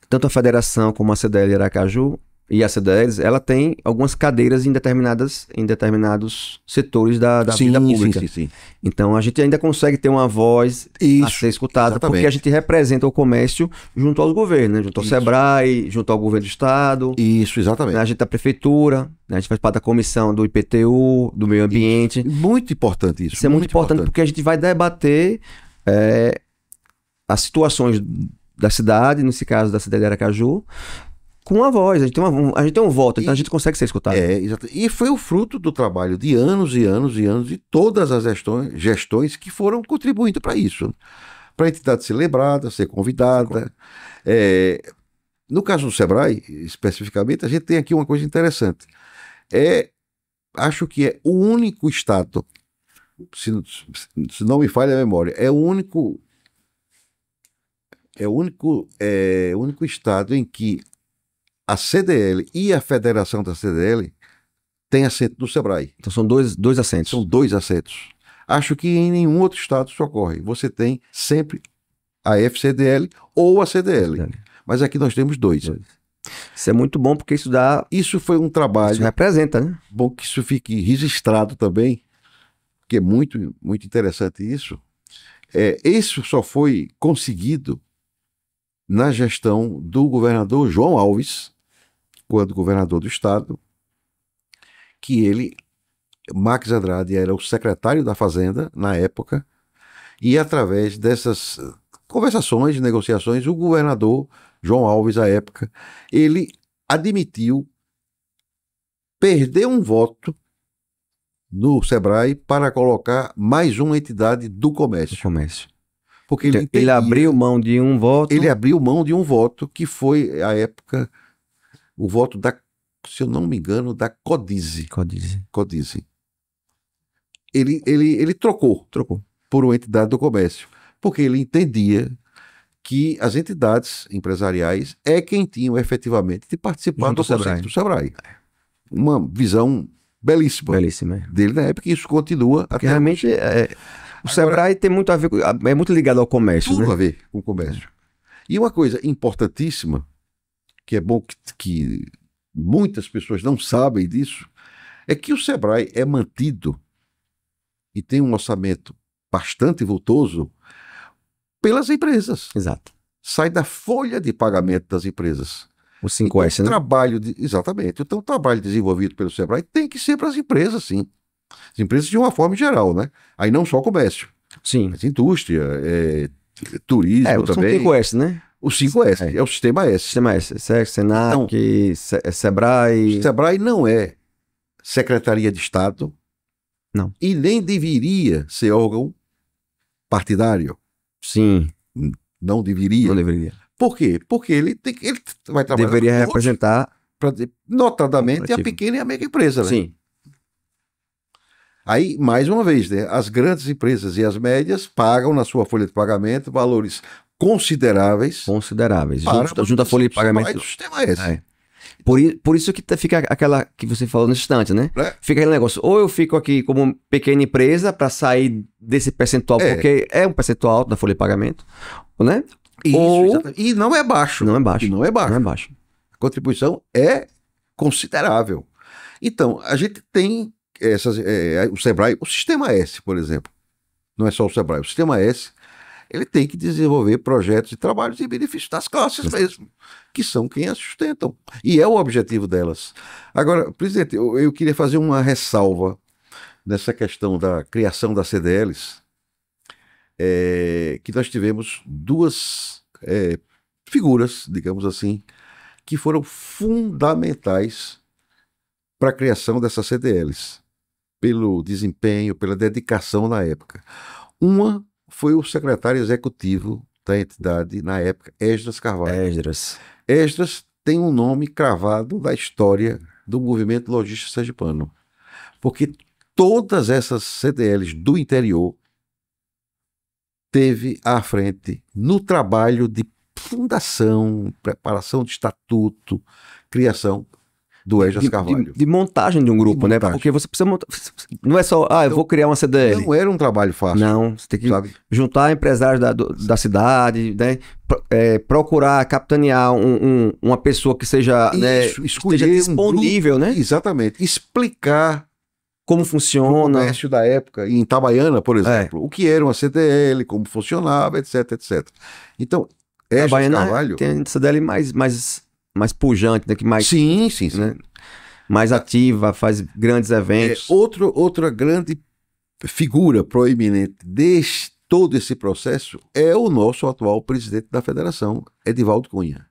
Speaker 1: tanto a federação como a CDL Aracaju e a CDLs, ela tem algumas cadeiras em determinados setores da vida pública.
Speaker 2: Sim.
Speaker 1: Então a gente ainda consegue ter uma voz a
Speaker 2: Isso,
Speaker 1: ser escutada,
Speaker 2: exatamente.
Speaker 1: porque a gente representa o comércio junto aos governos, né? Junto ao
Speaker 2: Isso.
Speaker 1: SEBRAE, junto ao governo do estado,
Speaker 2: Isso, exatamente.
Speaker 1: né? A gente da prefeitura, né? A gente faz parte da comissão do IPTU, do meio ambiente.
Speaker 2: Muito importante isso.
Speaker 1: Isso é muito importante porque a gente vai debater as situações da cidade, nesse caso da cidade de Aracaju, com a voz. A gente tem um voto, então a gente consegue ser escutado.
Speaker 2: Exato. E foi o fruto do trabalho de anos e anos e anos de todas as gestões que foram contribuindo para isso. Para a entidade ser lembrada, ser convidada. No caso do SEBRAE, especificamente, a gente tem aqui uma coisa interessante. Acho que é o único estado, se não me falha a memória, é o único estado em que a CDL e a federação da CDL têm assento do SEBRAE.
Speaker 1: Então são dois assentos.
Speaker 2: São 2 assentos. Acho que em nenhum outro estado isso ocorre. Você tem sempre a FCDL ou a CDL. Mas aqui nós temos 2.
Speaker 1: Isso é muito bom porque
Speaker 2: Isso foi um trabalho.
Speaker 1: Isso representa, né?
Speaker 2: Bom que isso fique registrado também, porque é muito, muito interessante isso. Isso só foi conseguido na gestão do governador João Alves, quando governador do estado, que Max Andrade era o secretário da Fazenda na época, e através dessas conversações, negociações, o governador João Alves, à época, ele admitiu perder um voto no SEBRAE para colocar mais uma entidade do comércio. Porque
Speaker 1: ele abriu mão de um voto.
Speaker 2: Ele abriu mão de um voto que foi, à época, o voto se eu não me engano, da Codize. Ele trocou por uma entidade do comércio, porque ele entendia que as entidades empresariais quem tinham efetivamente de participar do processo do SEBRAE. Uma visão belíssima dele na época, e isso continua
Speaker 1: até realmente hoje. O SEBRAE tem muito a ver é muito ligado ao comércio.
Speaker 2: Tudo
Speaker 1: né?
Speaker 2: a ver com o comércio. E uma coisa importantíssima, que é bom que muitas pessoas não sabem disso, é que o SEBRAE é mantido e tem um orçamento bastante vultoso pelas empresas.
Speaker 1: Exato.
Speaker 2: Sai da folha de pagamento das empresas.
Speaker 1: O 5S, né?
Speaker 2: Exatamente. Então, o trabalho desenvolvido pelo SEBRAE tem que ser para as empresas, sim. As empresas de uma forma geral, né? Aí não só o comércio.
Speaker 1: Sim.
Speaker 2: Mas indústria, turismo também.
Speaker 1: São 5S, né?
Speaker 2: O 5S, é o Sistema S.
Speaker 1: Sistema S. Senac, SEBRAE.
Speaker 2: O SEBRAE não é Secretaria de Estado.
Speaker 1: Não.
Speaker 2: E nem deveria ser órgão partidário.
Speaker 1: Sim.
Speaker 2: Não deveria.
Speaker 1: Não deveria.
Speaker 2: Por quê? Porque ele vai trabalhar.
Speaker 1: Deveria representar.
Speaker 2: Notadamente a pequena e a média empresa, né?
Speaker 1: Sim.
Speaker 2: Aí, mais uma vez, né, as grandes empresas e as médias pagam na sua folha de pagamento valores consideráveis.
Speaker 1: Junto à folha de pagamento
Speaker 2: do Sistema S.
Speaker 1: Por isso que fica aquela que você falou no instante, né? Fica aquele negócio, ou eu fico aqui como pequena empresa para sair desse percentual, porque é um percentual alto da folha de pagamento, né?
Speaker 2: E não é baixo.
Speaker 1: Não é baixo.
Speaker 2: A contribuição é considerável. Então, a gente tem o SEBRAE, o Sistema S, por exemplo. Não é só o SEBRAE. O Sistema S, ele tem que desenvolver projetos e trabalhos em benefício das classes mesmo, que são quem as sustentam. E é o objetivo delas. Agora, presidente, eu queria fazer uma ressalva nessa questão da criação das CDLs, que nós tivemos 2 figuras, digamos assim, que foram fundamentais para a criação dessas CDLs, pelo desempenho, pela dedicação na época. Uma foi o secretário executivo da entidade, na época, Esdras Carvalho.
Speaker 1: Esdras
Speaker 2: tem um nome cravado da história do movimento logístico sergipano. Porque todas essas CDLs do interior teve à frente no trabalho de fundação, preparação de estatuto, criação do Esdras Carvalho.
Speaker 1: De montagem de um grupo, né? Porque você precisa montar. Não é só, eu vou criar uma CDL.
Speaker 2: Não era um trabalho fácil.
Speaker 1: Não, você tem que
Speaker 2: sabe?
Speaker 1: juntar empresários da cidade, né? Procurar capitanear uma pessoa que seja, né, esteja disponível, né?
Speaker 2: Exatamente. Explicar
Speaker 1: como funciona.
Speaker 2: O comércio da época, em Itabaiana, por exemplo, o que era uma CDL, como funcionava, etc, etc. Então, Esdras Carvalho...
Speaker 1: tem CDL mais pujante, né? Que mais,
Speaker 2: sim.
Speaker 1: Né? Mais ativa, faz grandes eventos.
Speaker 2: Outra grande figura proeminente deste todo esse processo é o nosso atual presidente da federação, Edivaldo Cunha.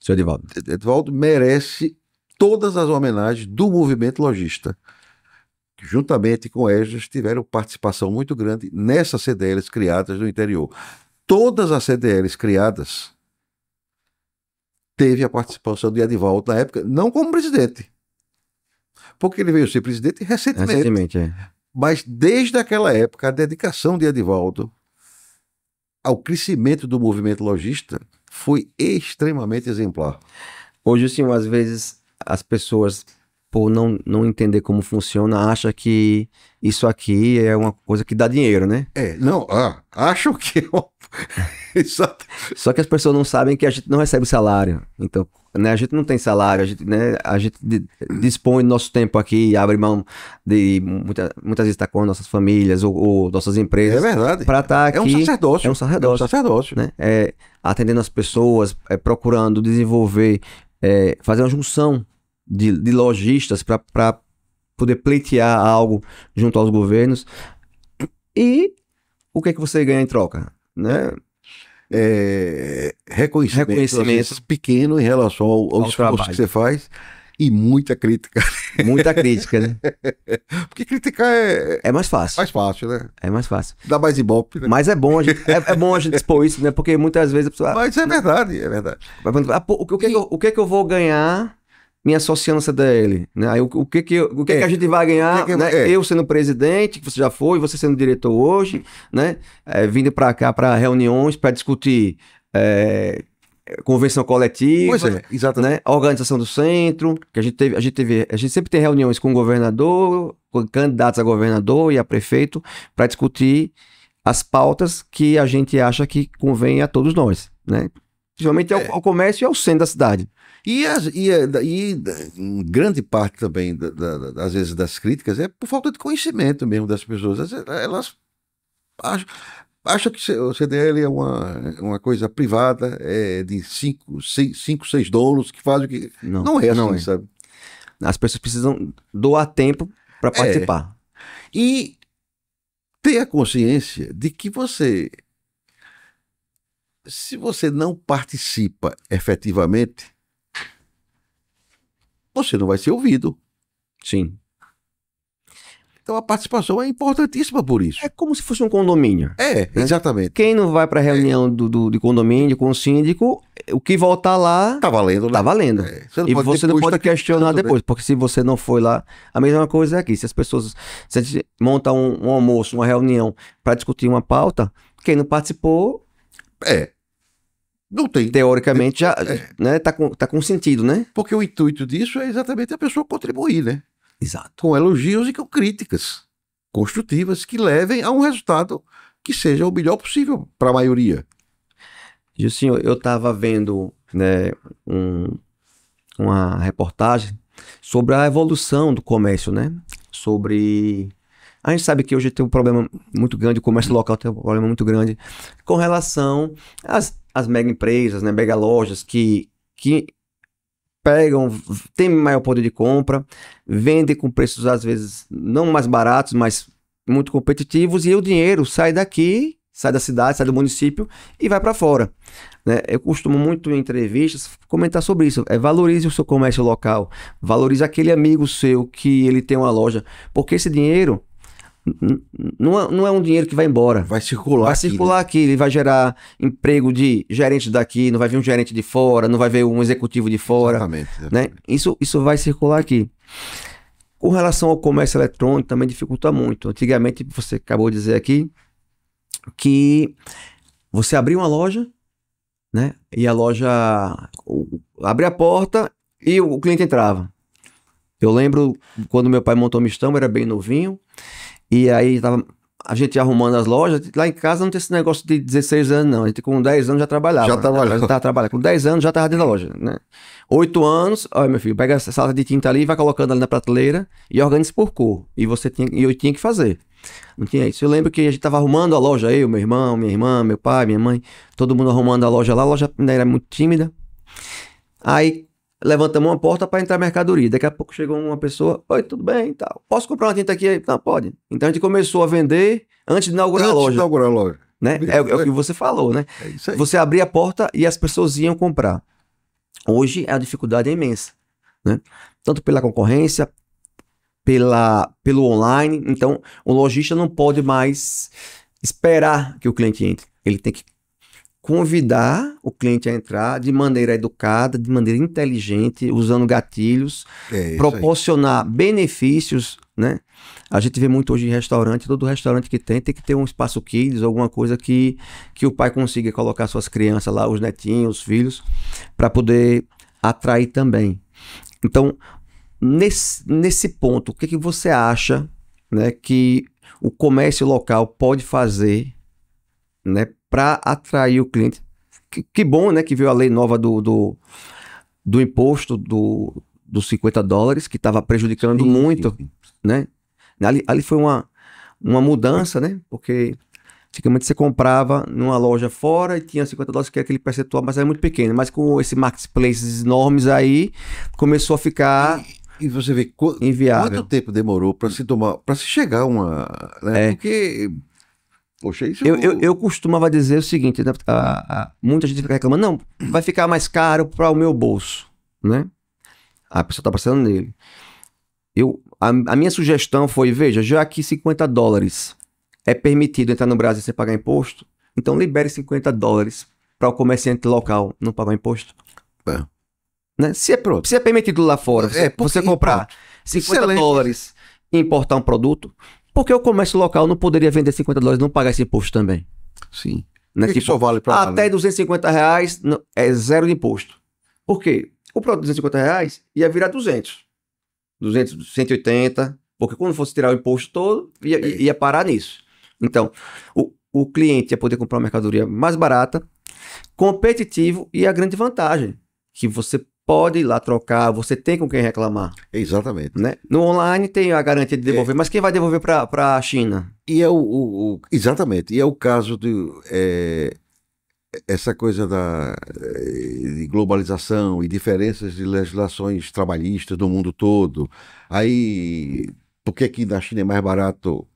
Speaker 1: Seu Edivaldo.
Speaker 2: Edivaldo merece todas as homenagens do movimento logista, que juntamente com Esdras tiveram participação muito grande nessas CDLs criadas no interior. Todas as CDLs criadas teve a participação de Edivaldo na época, não como presidente, porque ele veio ser presidente recentemente. Mas desde aquela época, a dedicação de Edivaldo ao crescimento do movimento logista foi extremamente exemplar.
Speaker 1: Hoje, sim, às vezes as pessoas, por não entender como funciona, acham que isso aqui é uma coisa que dá dinheiro, né?
Speaker 2: Acham que... Exato.
Speaker 1: Só que as pessoas não sabem que a gente não recebe salário. Então, né, a gente não tem salário, a gente dispõe do nosso tempo aqui, abre mão de muitas vezes estar com nossas famílias ou nossas empresas.
Speaker 2: É verdade.
Speaker 1: Para estar aqui.
Speaker 2: É um sacerdócio.
Speaker 1: É um sacerdócio. Né? Atendendo as pessoas, procurando desenvolver, fazer uma junção de lojistas para poder pleitear algo junto aos governos. E o que é que você ganha em troca? Né?
Speaker 2: Reconhecimento pequeno em relação ao esforço trabalho que você faz e muita crítica.
Speaker 1: Muita crítica, né?
Speaker 2: Porque criticar
Speaker 1: é mais fácil.
Speaker 2: Mais fácil, né?
Speaker 1: É mais fácil.
Speaker 2: Dá mais ibope, né?
Speaker 1: Mas é bom a gente expor isso, né? Porque muitas vezes a pessoa...
Speaker 2: Mas é verdade, é verdade.
Speaker 1: O que é que eu vou ganhar me associando a CDL? Né? Aí, o que que a gente vai ganhar, né? Eu sendo presidente, que você já foi, você sendo diretor hoje, né? Vindo para cá para reuniões, para discutir convenção coletiva,
Speaker 2: pois é, exatamente.
Speaker 1: Né? Organização do centro, que a gente sempre tem reuniões com o governador, com candidatos a governador e a prefeito, para discutir as pautas que a gente acha que convém a todos nós, né? Principalmente ao comércio e ao centro da cidade.
Speaker 2: E em grande parte também, às vezes, das críticas é por falta de conhecimento mesmo das pessoas. Elas acham que o CDL é uma coisa privada, de 5, 6 donos que fazem o que... Não é assim, sabe?
Speaker 1: As pessoas precisam doar tempo para participar.
Speaker 2: E ter a consciência de que se você não participa efetivamente, você não vai ser ouvido.
Speaker 1: Sim.
Speaker 2: Então a participação é importantíssima por isso.
Speaker 1: É como se fosse um condomínio.
Speaker 2: Né? Exatamente.
Speaker 1: Quem não vai para a reunião de condomínio com o síndico, o que voltar lá...
Speaker 2: Tá valendo, né?
Speaker 1: Tá valendo. Você não pode questionar depois, porque se você não foi lá, a mesma coisa é aqui. Se a gente monta um almoço, uma reunião para discutir uma pauta, quem não participou...
Speaker 2: Não tem.
Speaker 1: Teoricamente já né, tá com sentido, né?
Speaker 2: Porque o intuito disso é exatamente a pessoa contribuir, né?
Speaker 1: Exato.
Speaker 2: Com elogios e com críticas construtivas que levem a um resultado que seja o melhor possível para a maioria.
Speaker 1: Gilcinho, eu estava vendo, né, uma reportagem sobre a evolução do comércio, né? A gente sabe que hoje tem um problema muito grande, o comércio local tem um problema muito grande com relação às mega empresas, né, mega lojas que têm maior poder de compra, vendem com preços às vezes não mais baratos, mas muito competitivos, e o dinheiro sai daqui, sai da cidade, sai do município e vai para fora. Né? Eu costumo muito em entrevistas comentar sobre isso. Valorize o seu comércio local, valorize aquele amigo seu que ele tem uma loja, porque esse dinheiro Não é um dinheiro que vai embora.
Speaker 2: Vai circular
Speaker 1: Vai
Speaker 2: aqui,
Speaker 1: circular
Speaker 2: né?
Speaker 1: aqui, ele vai gerar emprego de gerente daqui, não vai vir um gerente de fora, não vai ver um executivo de fora,
Speaker 2: Exatamente.
Speaker 1: né? Isso vai circular aqui. Com relação ao comércio eletrônico, também dificulta muito. Antigamente, você acabou de dizer aqui que você abria uma loja, né? E a loja abria a porta e o cliente entrava. Eu lembro quando meu pai montou o Mistão, eu era bem novinho, e aí tava a gente arrumando as lojas. Lá em casa não tem esse negócio de 16 anos, não. A gente com 10 anos já trabalhava.
Speaker 2: Já trabalhava.
Speaker 1: Já tava trabalhando. Com 10 anos já tava dentro da loja, né? 8 anos, olha, meu filho, pega essa sala de tinta ali e vai colocando ali na prateleira e organiza por cor. E eu tinha que fazer. Não tinha isso. Eu lembro que a gente tava arrumando a loja, eu, meu irmão, minha irmã, meu pai, minha mãe, todo mundo arrumando a loja lá. A loja ainda era muito tímida. Aí levantamos uma porta para entrar mercadoria. Daqui a pouco chegou uma pessoa, oi, tudo bem e tal. Posso comprar uma tinta aqui? Não, pode. Então a gente começou a vender antes de inaugurar a
Speaker 2: Antes de
Speaker 1: loja,
Speaker 2: inaugurar a loja.
Speaker 1: né? É o que você falou, né?
Speaker 2: É isso aí.
Speaker 1: Você abria a porta e as pessoas iam comprar. Hoje a dificuldade é imensa, né? Tanto pela concorrência, pelo online. Então, o lojista não pode mais esperar que o cliente entre. Ele tem que convidar o cliente a entrar de maneira educada, de maneira inteligente, usando gatilhos,
Speaker 2: É isso aí.
Speaker 1: proporcionar benefícios, né? A gente vê muito hoje em restaurante, todo restaurante que tem que ter um espaço kids, alguma coisa que o pai consiga colocar suas crianças lá, os netinhos, os filhos, para poder atrair também. Então, nesse ponto, o que você acha, né, que o comércio local pode fazer, né, para atrair o cliente? Que bom, né, que veio a lei nova do imposto dos US$ 50, que estava prejudicando
Speaker 2: Sim,
Speaker 1: muito,
Speaker 2: sim.
Speaker 1: né? Ali foi uma mudança, né? Porque antigamente você comprava numa loja fora e tinha US$ 50, que era aquele percentual, mas era muito pequeno. Mas com esses marketplaces enormes aí, começou a ficar
Speaker 2: E você vê quanto
Speaker 1: inviável.
Speaker 2: tempo demorou para se tomar, para se chegar a uma, né?
Speaker 1: É.
Speaker 2: Porque, poxa, isso
Speaker 1: Eu costumava dizer o seguinte, né? Muita gente fica reclamando, não, vai ficar mais caro para o meu bolso, né? A pessoa está passando nele. A minha sugestão foi, veja, já que US$ 50 é permitido entrar no Brasil sem pagar imposto, então libere US$ 50 para o comerciante local não pagar imposto.
Speaker 2: É.
Speaker 1: Né?
Speaker 2: Pronto.
Speaker 1: Se é permitido lá fora você comprar
Speaker 2: pronto.
Speaker 1: US$ 50 e importar um produto, por que o comércio local não poderia vender US$ 50 e não pagar esse imposto também?
Speaker 2: Sim.
Speaker 1: Né?
Speaker 2: Por que só vale para
Speaker 1: até R$ 250 é zero de imposto. Por quê? O produto de R$ 250 ia virar 200, 180, porque quando fosse tirar o imposto todo, ia parar nisso. Então, o cliente ia poder comprar uma mercadoria mais barata, competitivo, e a grande vantagem, que você pode ir lá trocar, você tem com quem reclamar.
Speaker 2: Exatamente.
Speaker 1: Né? No online tem a garantia de devolver, mas quem vai devolver para a China?
Speaker 2: E é exatamente, e é o caso essa coisa de globalização e diferenças de legislações trabalhistas do mundo todo. Aí, por que aqui na China é mais barato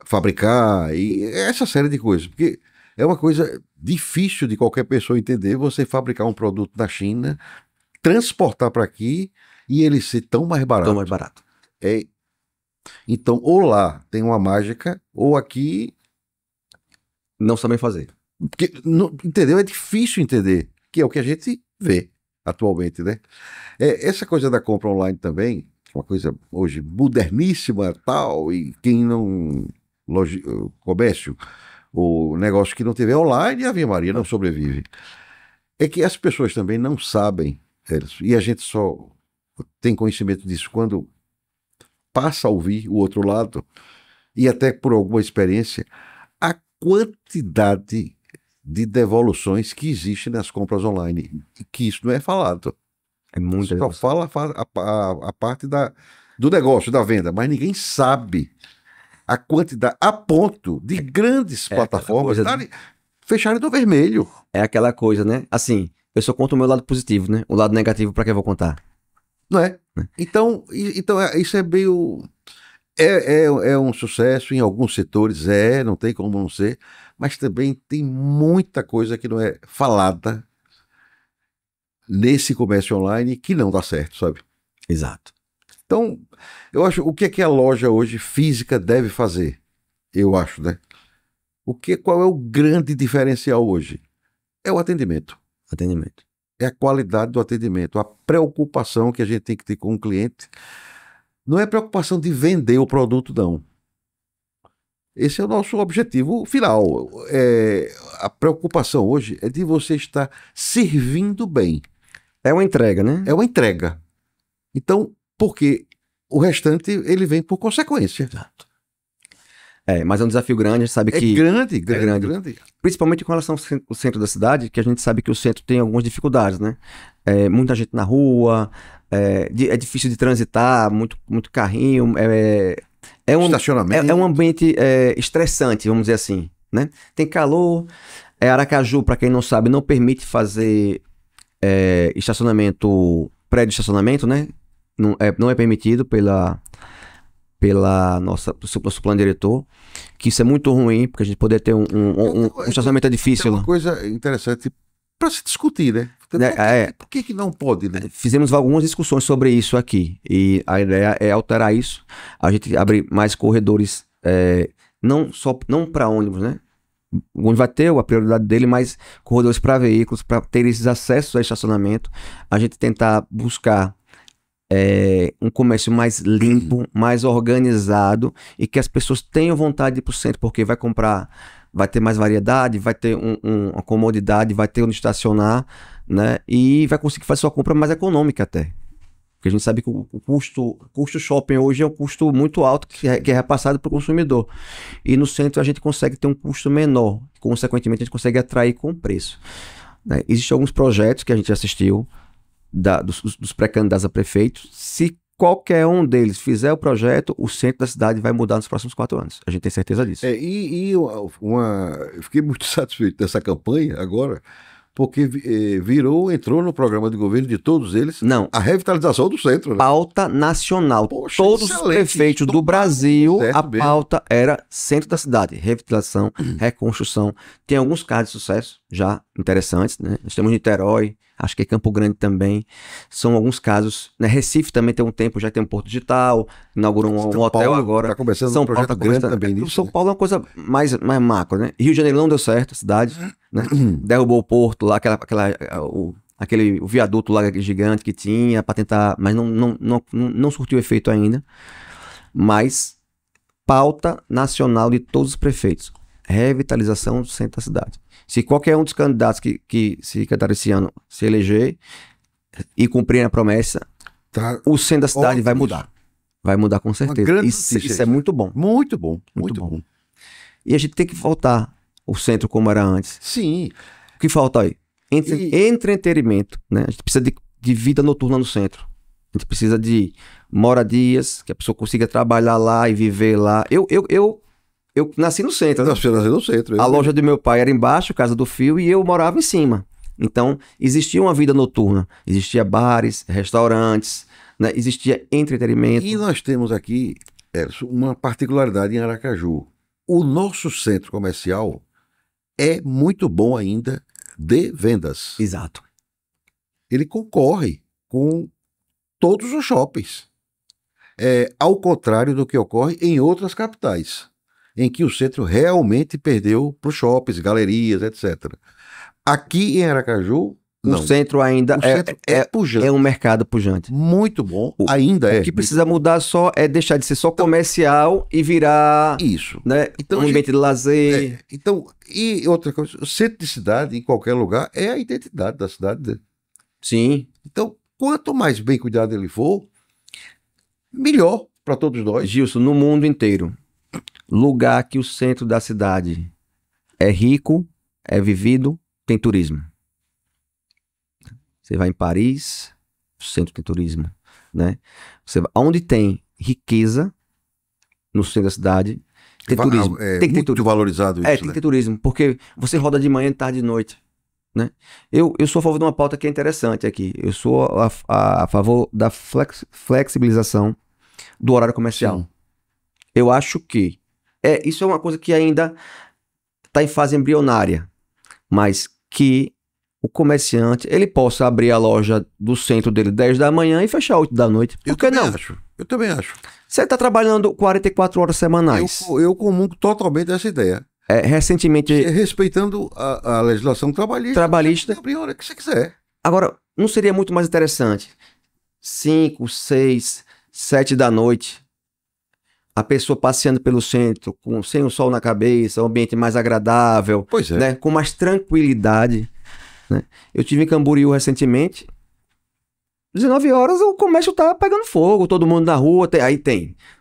Speaker 2: fabricar? E essa série de coisas. Porque é uma coisa difícil de qualquer pessoa entender você fabricar um produto na China, transportar para aqui e ele ser tão mais barato.
Speaker 1: Tão mais barato.
Speaker 2: Então, ou lá tem uma mágica, ou aqui
Speaker 1: não sabem fazer.
Speaker 2: Porque, entendeu? É difícil entender, que é o que a gente vê atualmente, né? Essa coisa da compra online também, uma coisa hoje moderníssima tal, e quem não comércio, o negócio que não tiver online, Ave Maria, não sobrevive. É que as pessoas também não sabem, e a gente só tem conhecimento disso quando passa a ouvir o outro lado, e até por alguma experiência, a quantidade de devoluções que existe nas compras online, que isso não é falado.
Speaker 1: É muito.
Speaker 2: Só fala a parte do negócio, da venda, mas ninguém sabe a quantidade, a ponto de grandes plataformas fecharem no vermelho.
Speaker 1: É aquela coisa, né? Assim, eu só conto o meu lado positivo, né? O lado negativo, para que eu vou contar?
Speaker 2: Não é? Então isso é meio... É um sucesso em alguns setores, não tem como não ser, mas também tem muita coisa que não é falada nesse comércio online que não dá certo, sabe?
Speaker 1: Exato.
Speaker 2: Então, eu acho, o que é que a loja hoje física deve fazer? Eu acho, né? Qual é o grande diferencial hoje? É o atendimento.
Speaker 1: Atendimento.
Speaker 2: É a qualidade do atendimento, a preocupação que a gente tem que ter com o cliente. Não é preocupação de vender o produto, não. Esse é o nosso objetivo final. A preocupação hoje é de você estar servindo bem.
Speaker 1: É uma entrega, né?
Speaker 2: É uma entrega. Então, porque o restante ele vem por consequência.
Speaker 1: Exato. Mas é um desafio grande, a gente sabe que...
Speaker 2: Grande.
Speaker 1: Principalmente com relação ao centro da cidade, que a gente sabe que o centro tem algumas dificuldades, né? Muita gente na rua, é difícil de transitar, muito carrinho,
Speaker 2: Estacionamento.
Speaker 1: É um ambiente estressante, vamos dizer assim, né? Tem calor, Aracaju, para quem não sabe, não permite fazer estacionamento, prédio de estacionamento, né? Não é permitido nosso plano diretor, que isso é muito ruim, porque a gente poder ter um estacionamento difícil.
Speaker 2: É uma coisa interessante para se discutir, né? Por que não pode, né?
Speaker 1: Fizemos algumas discussões sobre isso aqui, e a ideia é alterar isso, a gente abrir mais corredores, não para ônibus, né? O ônibus vai ter a prioridade dele, mas corredores para veículos, para ter esses acessos a estacionamento, a gente tentar buscar um comércio mais limpo, mais organizado, e que as pessoas tenham vontade de ir para o centro, porque vai comprar, vai ter mais variedade, vai ter uma comodidade, vai ter onde estacionar, né? E vai conseguir fazer sua compra mais econômica até. Porque a gente sabe que o custo shopping hoje é um custo muito alto que é repassado para o consumidor. E no centro a gente consegue ter um custo menor, consequentemente a gente consegue atrair com o preço, né? Existem alguns projetos que a gente assistiu, dos pré-candidatos a prefeito. Se qualquer um deles fizer o projeto, o centro da cidade vai mudar nos próximos 4 anos. A gente tem certeza disso.
Speaker 2: Eu fiquei muito satisfeito dessa campanha agora, porque entrou no programa de governo de todos eles a revitalização do centro. Né?
Speaker 1: Pauta nacional.
Speaker 2: Poxa,
Speaker 1: todos os prefeitos do Brasil, a pauta era centro da cidade. Revitalização, reconstrução. Tem alguns casos de sucesso já interessantes, né? Nós temos Niterói, acho que Campo Grande também. São alguns casos, né? Recife também tem um tempo, já tem um porto digital, inaugurou um hotel agora.
Speaker 2: Está começando
Speaker 1: São
Speaker 2: um projeto grande também nisso.
Speaker 1: São Paulo é uma coisa mais macro, né? Rio de Janeiro não deu certo, a cidade, né? Derrubou o porto lá, o viaduto lá gigante que tinha para tentar, mas não surtiu efeito ainda. Mas pauta nacional de todos os prefeitos, revitalização do centro da cidade. Se qualquer um dos candidatos que se candidatar esse ano se eleger e cumprir a promessa, o centro da cidade vai mudar. Vai mudar com certeza. Isso é muito bom.
Speaker 2: Muito bom. Muito bom.
Speaker 1: E a gente tem que voltar o centro como era antes.
Speaker 2: Sim.
Speaker 1: O que falta aí? Entretenimento, né? A gente precisa de vida noturna no centro. A gente precisa de moradias, que a pessoa consiga trabalhar lá e viver lá. Eu nasci no centro.
Speaker 2: Você nasceu no centro.
Speaker 1: A loja do meu pai era embaixo, casa do Fio, e eu morava em cima. Então, existia uma vida noturna. Existia bares, restaurantes, né? Existia entretenimento.
Speaker 2: E nós temos aqui uma particularidade em Aracaju. O nosso centro comercial é muito bom ainda de vendas.
Speaker 1: Exato.
Speaker 2: Ele concorre com todos os shoppings. Ao contrário do que ocorre em outras capitais, em que o centro realmente perdeu para os shoppings, galerias, etc. Aqui em Aracaju,
Speaker 1: o centro ainda é
Speaker 2: pujante.
Speaker 1: É um mercado pujante.
Speaker 2: Muito bom, ainda é.
Speaker 1: O que precisa mudar só é deixar de ser só comercial e virar
Speaker 2: isso,
Speaker 1: né, então, um ambiente de lazer.
Speaker 2: E outra coisa, o centro de cidade, em qualquer lugar, é a identidade da cidade.
Speaker 1: Sim.
Speaker 2: Então, quanto mais bem cuidado ele for, melhor para todos nós.
Speaker 1: Gilson, no mundo inteiro, lugar que o centro da cidade é rico, é vivido, tem turismo. Você vai em Paris, o centro tem turismo, né? Onde tem riqueza, no centro da cidade, tem turismo.
Speaker 2: Tem que muito ter valorizado isso,
Speaker 1: tem que ter turismo, porque você roda de manhã, de tarde e de noite, né? Eu sou a favor de uma pauta que é interessante aqui. Eu sou a favor da flexibilização do horário comercial. Sim. Eu acho que isso é uma coisa que ainda está em fase embrionária, mas que o comerciante, ele possa abrir a loja do centro dele 10 da manhã e fechar 8 da noite. Por que não?
Speaker 2: Eu também acho.
Speaker 1: Você está trabalhando 44 horas semanais.
Speaker 2: Eu comungo totalmente essa ideia.
Speaker 1: Recentemente...
Speaker 2: Respeitando a legislação trabalhista. Você abrir a hora que você quiser.
Speaker 1: Agora, não seria muito mais interessante 5, 6, 7 da noite, a pessoa passeando pelo centro, sem o sol na cabeça, um ambiente mais agradável,
Speaker 2: pois é.
Speaker 1: Né, com mais tranquilidade, né? Eu tive em Camboriú recentemente, 19 horas o comércio tá pegando fogo, todo mundo na rua,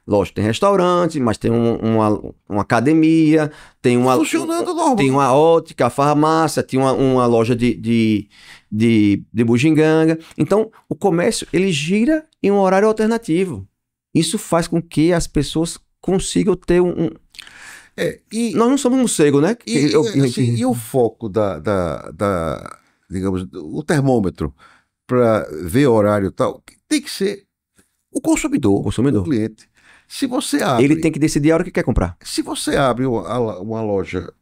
Speaker 1: lógico, tem restaurante, mas tem uma academia, tem
Speaker 2: funcionando normal.
Speaker 1: Tem uma ótica, farmácia, tem uma loja de bugiganga. Então, o comércio, ele gira em um horário alternativo. Isso faz com que as pessoas consigam ter nós não somos morcego, né?
Speaker 2: E o foco digamos, o termômetro para ver horário e tal, tem que ser o consumidor, o cliente. Se você abre...
Speaker 1: Ele tem que decidir a hora que quer comprar.
Speaker 2: Se você abre uma loja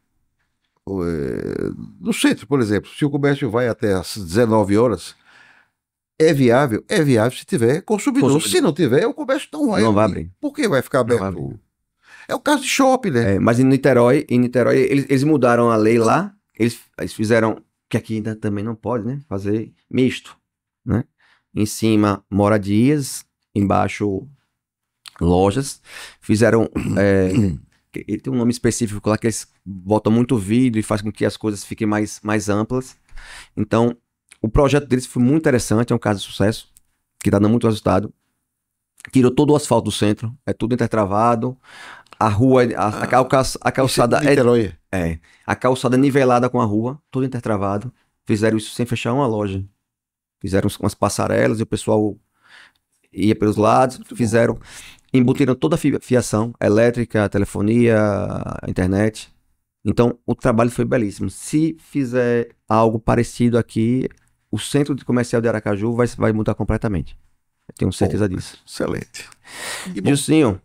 Speaker 2: no centro, por exemplo, se o comércio vai até às 19 horas, é viável se tiver consumidor. Se não tiver, o comércio não vai abrir. Por que vai ficar aberto? É o caso de shopping, né?
Speaker 1: Mas em Niterói eles mudaram a lei lá, eles fizeram, que aqui ainda também não pode, né? Fazer misto, né? Em cima, moradias, embaixo, lojas. Fizeram... ele tem um nome específico lá que eles botam muito vidro e faz com que as coisas fiquem mais amplas. Então, o projeto deles foi muito interessante, é um caso de sucesso, que está dando muito resultado. Tirou todo o asfalto do centro, é tudo intertravado. A rua, a calçada a calçada nivelada com a rua, tudo intertravado. Fizeram isso sem fechar uma loja. Fizeram umas passarelas e o pessoal ia pelos lados. Embutiram toda a fiação, elétrica, telefonia, internet. Então, o trabalho foi belíssimo. Se fizer algo parecido aqui, o centro comercial de Aracaju vai mudar completamente. Eu tenho certeza disso.
Speaker 2: Excelente.
Speaker 1: Gilcinho,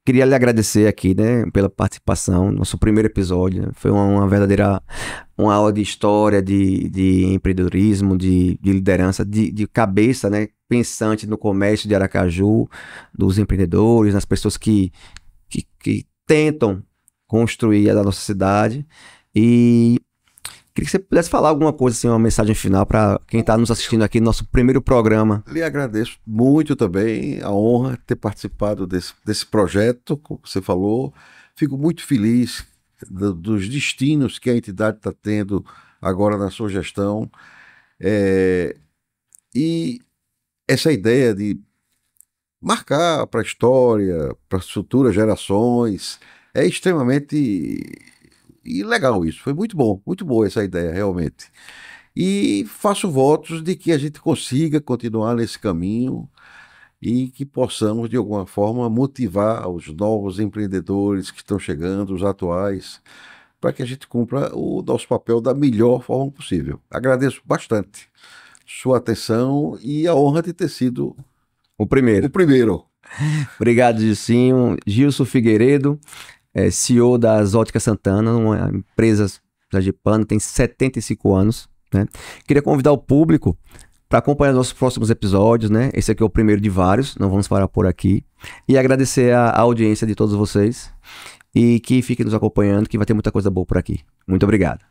Speaker 1: queria lhe agradecer aqui, né, pela participação no nosso primeiro episódio. Né? Foi uma verdadeira aula de história, de empreendedorismo, de liderança, de cabeça, né, pensante no comércio de Aracaju, dos empreendedores, das pessoas que tentam construir a nossa cidade. E queria que você pudesse falar alguma coisa, assim, uma mensagem final para quem está nos assistindo aqui no nosso primeiro programa.
Speaker 2: Lhe agradeço muito também a honra de ter participado desse projeto, como você falou. Fico muito feliz dos destinos que a entidade está tendo agora na sua gestão. E essa ideia de marcar para a história, para as futuras gerações, é extremamente legal isso. Foi muito boa essa ideia, realmente. E faço votos de que a gente consiga continuar nesse caminho e que possamos, de alguma forma, motivar os novos empreendedores que estão chegando, os atuais, para que a gente cumpra o nosso papel da melhor forma possível. Agradeço bastante sua atenção e a honra de ter sido
Speaker 1: o primeiro. Obrigado, Gilcinho. Gilson Figueiredo, CEO das Óticas Santana, uma empresa sergipana, tem 75 anos. Né? Queria convidar o público para acompanhar nossos próximos episódios. Né? Esse aqui é o primeiro de vários, não vamos parar por aqui. E agradecer a audiência de todos vocês e que fiquem nos acompanhando, que vai ter muita coisa boa por aqui. Muito obrigado.